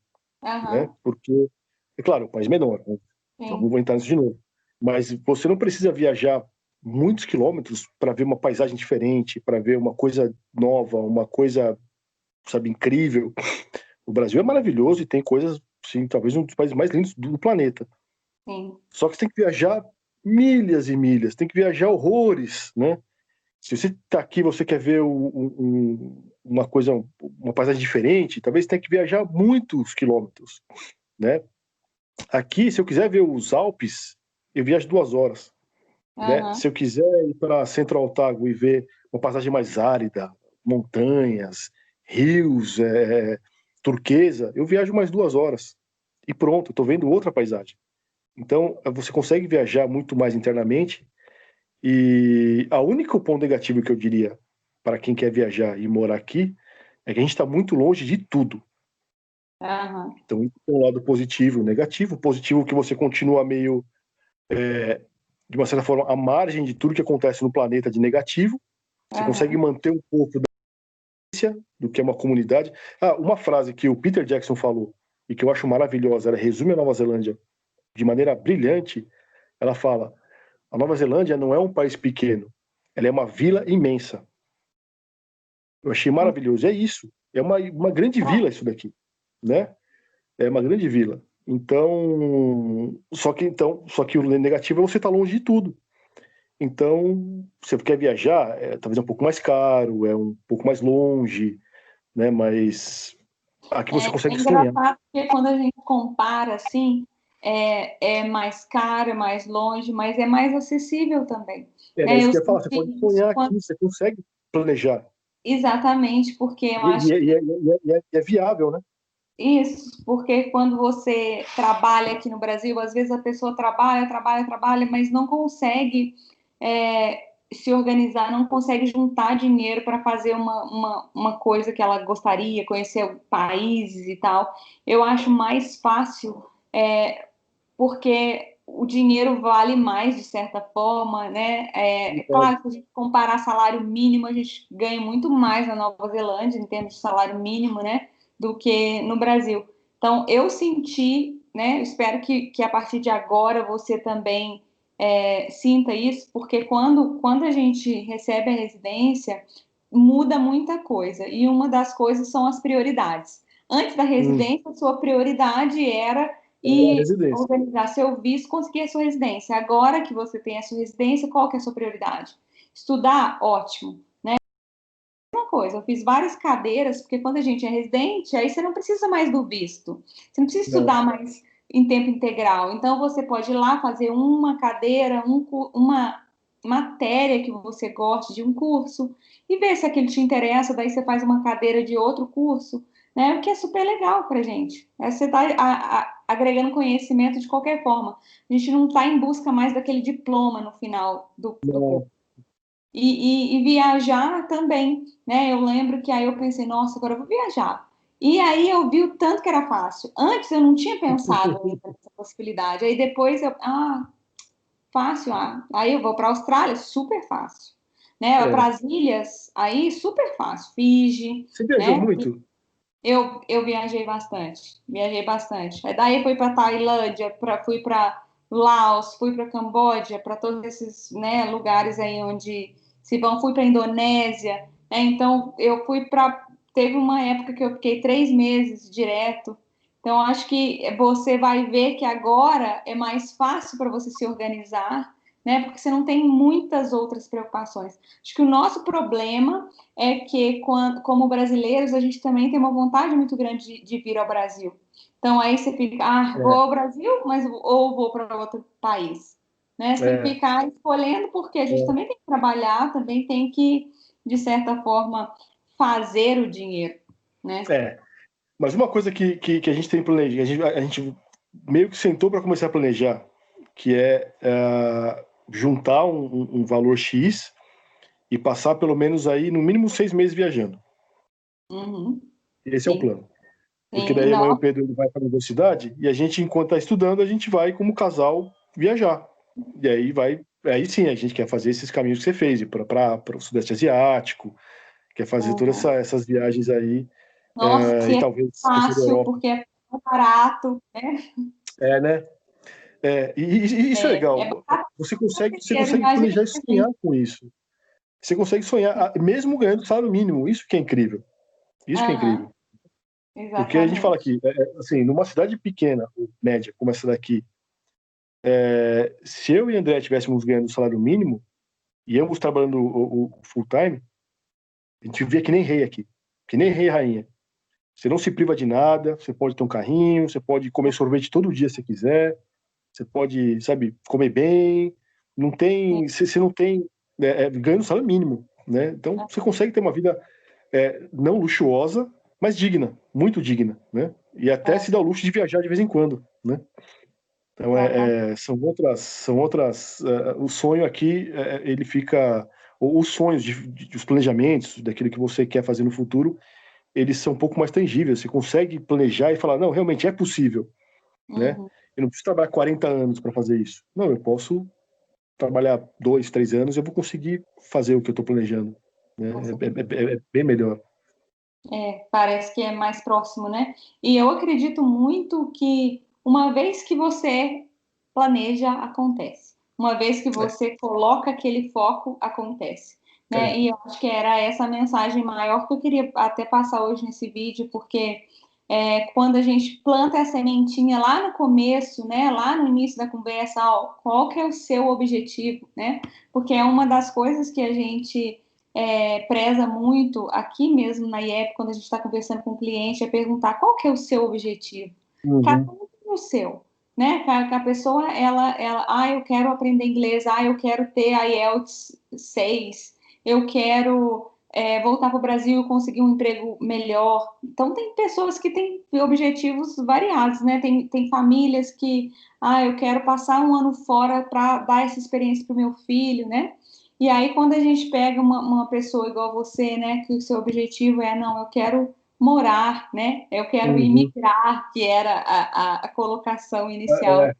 né? Aham, Porque, é claro, o país menor, né? Então, sim. vou entrar nisso de novo. Mas você não precisa viajar muitos quilômetros para ver uma paisagem diferente, para ver uma coisa nova, uma coisa, sabe, incrível. O Brasil é maravilhoso e tem coisas, sim, talvez um dos países mais lindos do planeta. Sim. Só que você tem que viajar milhas e milhas, tem que viajar horrores, né? Se você está aqui, você quer ver uma coisa, uma paisagem diferente, talvez você tenha que viajar muitos quilômetros, né? Aqui, se eu quiser ver os Alpes, eu viajo 2 horas, né? Aham. Se eu quiser ir para Centro Otago e ver uma paisagem mais árida, montanhas, rios, turquesa, eu viajo mais 2 horas. E pronto, eu estou vendo outra paisagem. Então, você consegue viajar muito mais internamente. E a único ponto negativo que eu diria para quem quer viajar e morar aqui é que a gente está muito longe de tudo. Aham. Então, isso tem um lado positivo e negativo. Positivo que você continua meio, de uma certa forma, à margem de tudo que acontece no planeta de negativo. Você consegue Aham. manter um pouco da essência do que é uma comunidade. Uma frase que o Peter Jackson falou e que eu acho maravilhosa, ela resume a Nova Zelândia de maneira brilhante. Ela fala: a Nova Zelândia não é um país pequeno, ela é uma vila imensa. Eu achei maravilhoso. É isso. É uma grande vila isso daqui, né? É uma grande vila. Só que o negativo é você estar longe de tudo. Então, você quer viajar, talvez é um pouco mais caro, é um pouco mais longe, né? Mas aqui você É consegue sonhar. engraçado porque quando a gente compara assim, é mais caro, é mais longe, mas é mais acessível também. É Né? isso Eu que eu ia falar. Você pode senti isso sonhar aqui, você consegue planejar. exatamente, porque eu E, acho e é, que e é- e é viável, né? isso, porque quando você trabalha aqui no Brasil, às vezes a pessoa trabalha, trabalha, trabalha, mas não consegue se organizar, não consegue juntar dinheiro para fazer uma coisa que ela gostaria, conhecer países e tal. Eu acho mais fácil, porque o dinheiro vale mais de certa forma, né? É Então, claro que se a gente comparar salário mínimo, a gente ganha muito mais na Nova Zelândia, em termos de salário mínimo, né? Do que no Brasil. Então, eu senti, né? Espero que a partir de agora você também sinta isso, porque quando a gente recebe a residência, muda muita coisa. E uma das coisas são as prioridades. Antes da residência, a sua prioridade era era a ir residência. organizar seu visto, conseguir a sua residência. Agora que você tem a sua residência, qual que é a sua prioridade? Estudar? Ótimo. Uma coisa, eu fiz várias cadeiras, porque quando a gente é residente, aí você não precisa mais do visto. Você não precisa Não. estudar mais em tempo integral. Então, você pode ir lá fazer uma cadeira, uma matéria que você goste de um curso e ver se aquele te interessa. Daí você faz uma cadeira de outro curso, né? O que é super legal para gente. Você está agregando conhecimento de qualquer forma. A gente não está em busca mais daquele diploma no final do curso. Não. E viajar também, né? Eu lembro que aí eu pensei, nossa, agora eu vou viajar. E aí eu vi o tanto que era fácil. Antes eu não tinha pensado ainda nessa possibilidade. Aí depois fácil, aí eu vou para a Austrália, super fácil. Né? Para É. as ilhas, aí super fácil. Fiji, Você viajou né? muito? Eu viajei bastante. Aí daí fui para Tailândia, fui para Laos, fui para Camboja, para todos esses, né, lugares aí onde se vão, fui para Indonésia, né? Então eu fui para, teve uma época que eu fiquei 3 meses direto. Então acho que você vai ver que agora é mais fácil para você se organizar, né? Porque você não tem muitas outras preocupações. Acho que o nosso problema é que, como brasileiros, a gente também tem uma vontade muito grande de vir ao Brasil. Então, aí você fica, vou É, ao Brasil, ou vou para outro país. Né? Você tem que é, ficar escolhendo, porque a gente é, também tem que trabalhar, também tem que, de certa forma, fazer o dinheiro. Né? é. Mas uma coisa que a gente tem planejado, a gente meio que sentou para começar a planejar, que juntar um valor X e passar pelo menos aí, no mínimo, 6 meses viajando. Uhum. Esse é o Sim, plano. Porque sim, daí amanhã o não, Pedro ele vai para a universidade e a gente, enquanto está estudando, a gente vai como casal viajar. E aí aí sim a gente quer fazer esses caminhos que você fez, ir para o Sudeste Asiático, quer fazer todas uhum. essas viagens aí, Nossa, e e é talvez conhecer a fácil, Europa. porque é barato, né? Né? E isso é É legal. barato, Você eu consegue imagino planejar e que sim. sonhar com isso. Você consegue sonhar, mesmo ganhando salário mínimo. Isso que é incrível. Isso que é Aham, incrível. Porque a gente fala exatamente. aqui, assim, numa cidade pequena, ou média, como essa daqui, se eu e André estivéssemos ganhando salário mínimo, e ambos trabalhando o full time, a gente vivia que nem rei aqui. Que nem rei e rainha. Você não se priva de nada, você pode ter um carrinho, você pode comer sorvete todo dia se quiser, você pode, sabe, comer bem, não tem, você não tem, ganhando salário mínimo, né? Então você consegue ter uma vida não luxuosa, mas digna, muito digna, né? E até se dá o luxo de viajar de vez em quando, né? Então Exatamente. são outras, o sonho aqui ele fica, os sonhos os planejamentos daquilo que você quer fazer no futuro, eles são um pouco mais tangíveis. Você consegue planejar e falar, não, realmente é possível, né? Uhum. Eu não preciso trabalhar 40 anos para fazer isso. Não, eu posso trabalhar 2, 3 anos e eu vou conseguir fazer o que eu estou planejando, né? Com certeza. É bem melhor. Parece que é mais próximo, né? E eu acredito muito que uma vez que você planeja, acontece. Uma vez que É, você coloca aquele foco, acontece. é. Né? E eu acho que era essa mensagem maior que eu queria até passar hoje nesse vídeo, porque quando a gente planta a sementinha lá no começo, né, lá no início da conversa, qual que é o seu objetivo, né? Porque é uma das coisas que a gente preza muito aqui mesmo na IEP, quando a gente está conversando com o cliente, é perguntar qual que é o seu objetivo. Cada Uhum. um tem o seu, né? Que a pessoa, eu quero aprender inglês, eu quero ter IELTS 6, eu quero voltar para o Brasil e conseguir um emprego melhor. Então, tem pessoas que têm objetivos variados, né? Tem famílias que, eu quero passar um ano fora para dar essa experiência para o meu filho, né? E aí, quando a gente pega uma pessoa igual você, né, que o seu objetivo não, eu quero morar, né, eu quero Uhum. imigrar, que era a colocação inicial. É,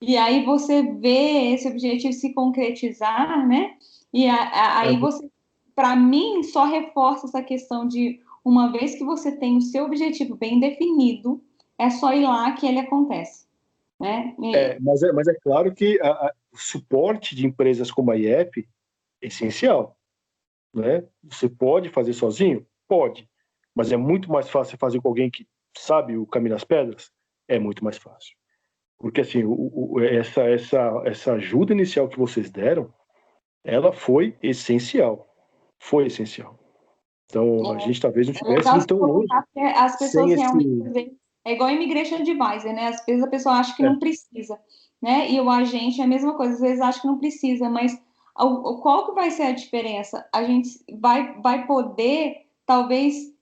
E aí você vê esse objetivo se concretizar, né, e é, aí você, para mim, só reforça essa questão de uma vez que você tem o seu objetivo bem definido, é só ir lá que ele acontece, né? mas é claro que o suporte de empresas como a IEP é essencial, né? Você pode fazer sozinho? Pode, mas é muito mais fácil fazer com alguém que sabe o caminho das pedras? É muito mais fácil. Porque assim, essa ajuda inicial que vocês deram, ela foi essencial. Foi essencial. Então, a gente talvez não É tivesse legal ido você tão longe colocar, porque as sem pessoas esse. realmente, às vezes, é igual Immigration Advisor, né? Às vezes a pessoa acha que É, não precisa, né? E o agente é a mesma coisa, às vezes acha que não precisa, mas qual que vai ser a diferença? A gente vai poder, talvez,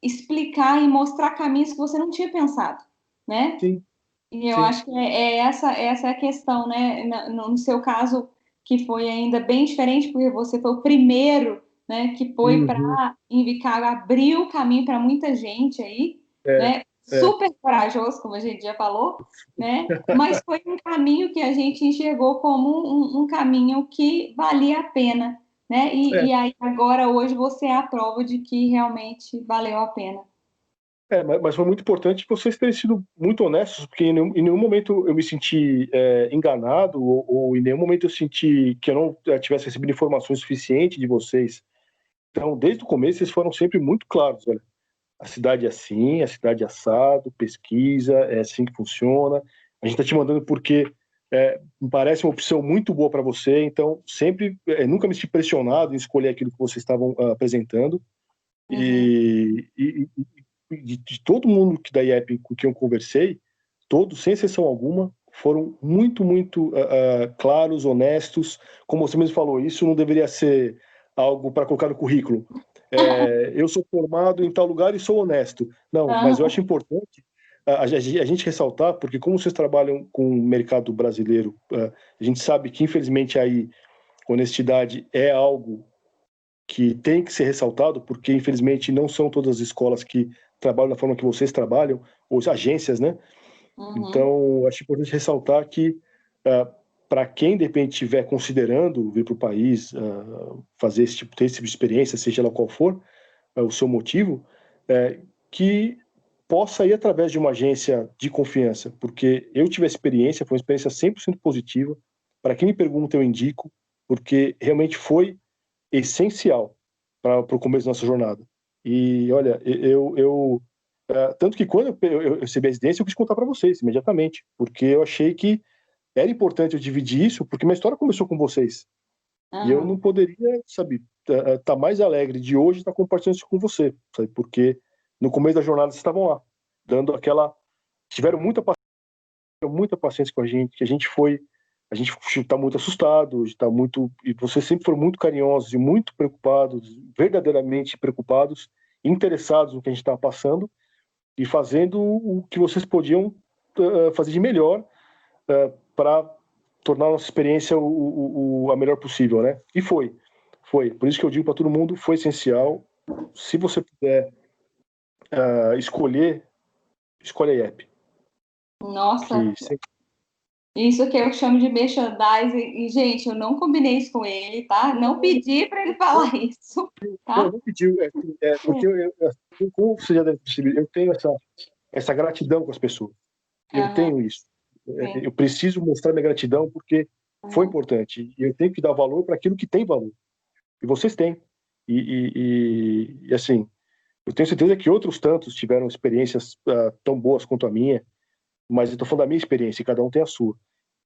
explicar e mostrar caminhos que você não tinha pensado, né? sim, E eu sim. acho que essa é a questão, né? No seu caso, que foi ainda bem diferente, porque você foi o primeiro, né, que foi Uhum, para Invicar, abriu o caminho para muita gente aí, é, né? é, Super corajoso, como a gente já falou, né? Mas foi um caminho que a gente enxergou como um caminho que valia a pena, né? é. E aí agora, hoje, você é a prova de que realmente valeu a pena. Mas foi muito importante vocês terem sido muito honestos, porque em nenhum momento eu me senti enganado, ou em nenhum momento eu senti que eu não tivesse recebido informações suficientes de vocês. Então, desde o começo, vocês foram sempre muito claros. Olha, a cidade é assim, a cidade é assado, pesquisa, é assim que funciona. A gente está te mandando porque me parece uma opção muito boa para você. Então, sempre, nunca me senti pressionado em escolher aquilo que vocês estavam apresentando. Uhum. De todo mundo que da IEP com quem eu conversei, todos, sem exceção alguma, foram muito, muito claros, honestos. Como você mesmo falou, isso não deveria ser algo para colocar no currículo. Eu sou formado em tal lugar e sou honesto. Não, mas eu acho importante a gente ressaltar, porque como vocês trabalham com o mercado brasileiro, a gente sabe que, infelizmente, aí honestidade é algo que tem que ser ressaltado, porque infelizmente não são todas as escolas que trabalham da forma que vocês trabalham, ou as agências, né? Uhum. Então, acho importante ressaltar que, para quem de repente estiver considerando vir para o país, fazer ter esse tipo de experiência, seja ela qual for o seu motivo, que possa ir através de uma agência de confiança, porque eu tive a experiência, foi uma experiência 100% positiva. Para quem me pergunta, eu indico, porque realmente foi essencial para o começo da nossa jornada. E olha, tanto que quando eu recebi a residência, eu quis contar para vocês imediatamente, porque eu achei que era importante eu dividir isso, porque minha história começou com vocês. E eu não poderia, sabe, tá mais alegre de hoje estar compartilhando isso com você, sabe, porque no começo da jornada vocês estavam lá, dando aquela. Tiveram muita paciência com a gente, que a gente está muito assustado, está muito, e vocês sempre foram muito carinhosos e muito preocupados, verdadeiramente preocupados, interessados no que a gente estava passando e fazendo o que vocês podiam fazer de melhor para tornar a nossa experiência a melhor possível, né? E foi. Por isso que eu digo para todo mundo, foi essencial. Se você puder escolhe a IEP. Nossa, isso que eu chamo de merchandising. E, gente, eu não combinei isso com ele, tá? Não pedi para ele falar isso, tá? Não pediu, porque como você já deve perceber, eu tenho essa gratidão com as pessoas. Eu tenho isso. Eu preciso mostrar minha gratidão porque foi importante. E eu tenho que dar valor para aquilo que tem valor. E vocês têm. E assim, eu tenho certeza que outros tantos tiveram experiências tão boas quanto a minha, mas eu estou falando da minha experiência e cada um tem a sua.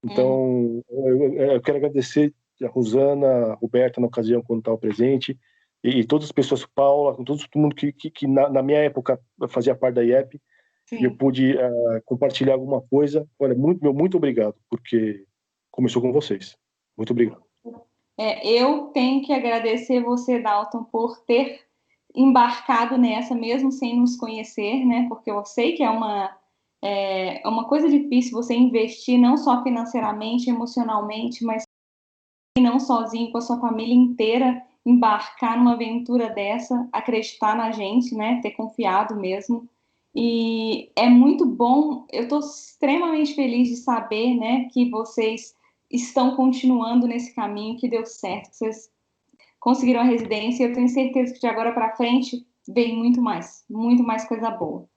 Então, eu quero agradecer a Rosana, a Roberta, na ocasião, quando estava presente, e todas as pessoas, Paula, com todo mundo que na minha época fazia parte da IEP, e eu pude compartilhar alguma coisa. Olha, muito obrigado, porque começou com vocês. Muito obrigado. Eu tenho que agradecer você, Dalton, por ter embarcado nessa, mesmo sem nos conhecer, né? Porque eu sei que é uma coisa difícil você investir não só financeiramente, emocionalmente, mas não sozinho, com a sua família inteira, embarcar numa aventura dessa, acreditar na gente, né? Ter confiado mesmo. E é muito bom, eu estou extremamente feliz de saber, né, que vocês estão continuando nesse caminho, que deu certo, que vocês conseguiram a residência. Eu tenho certeza que de agora para frente vem muito mais coisa boa.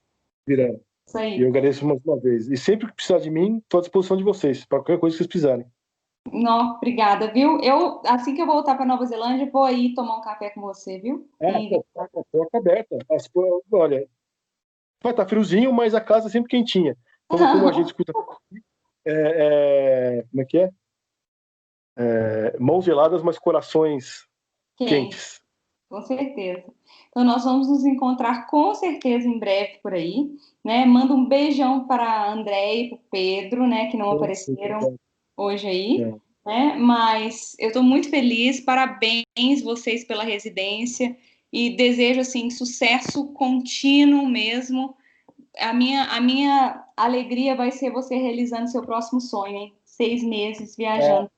Virão. Isso aí. E eu agradeço mais uma vez. E sempre que precisar de mim, estou à disposição de vocês, para qualquer coisa que vocês precisarem. Não, obrigada, viu? Assim que eu voltar para Nova Zelândia, vou aí tomar um café com você, viu? A porta aberta. Olha, vai estar friozinho, mas a casa é sempre quentinha. Como a gente escuta. Como é que é? Mãos geladas, mas corações quentes. Com certeza. Então, nós vamos nos encontrar com certeza em breve por aí, né? Manda um beijão para a André e para o Pedro, né? Que não apareceram hoje aí, né? Mas eu estou muito feliz, parabéns vocês pela residência e desejo, assim, sucesso contínuo mesmo. A minha alegria vai ser você realizando seu próximo sonho, hein? 6 meses viajando.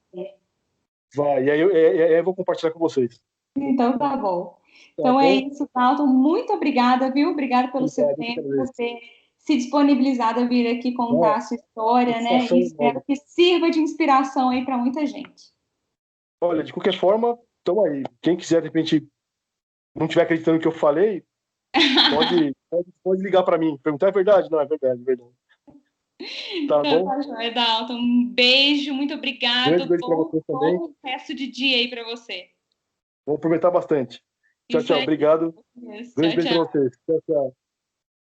Vai, e aí eu vou compartilhar com vocês. Então tá bom. Então é isso, Dalton. Muito obrigada, viu? Obrigada pelo seu tempo, por ter se disponibilizado a vir aqui contar a sua história, né? E espero que sirva de inspiração aí para muita gente. Olha, de qualquer forma, estamos aí. Quem quiser, de repente, não estiver acreditando no que eu falei, pode ligar para mim. Perguntar, é verdade? Não, é verdade, é verdade. Tá bom? Tá joia, Dalton. Um beijo, muito obrigada. Beijo para você também. Bom resto de dia aí para você. Vamos aproveitar bastante. Tchau, tchau. Obrigado. Isso, Grande beijo para vocês. Tchau, tchau.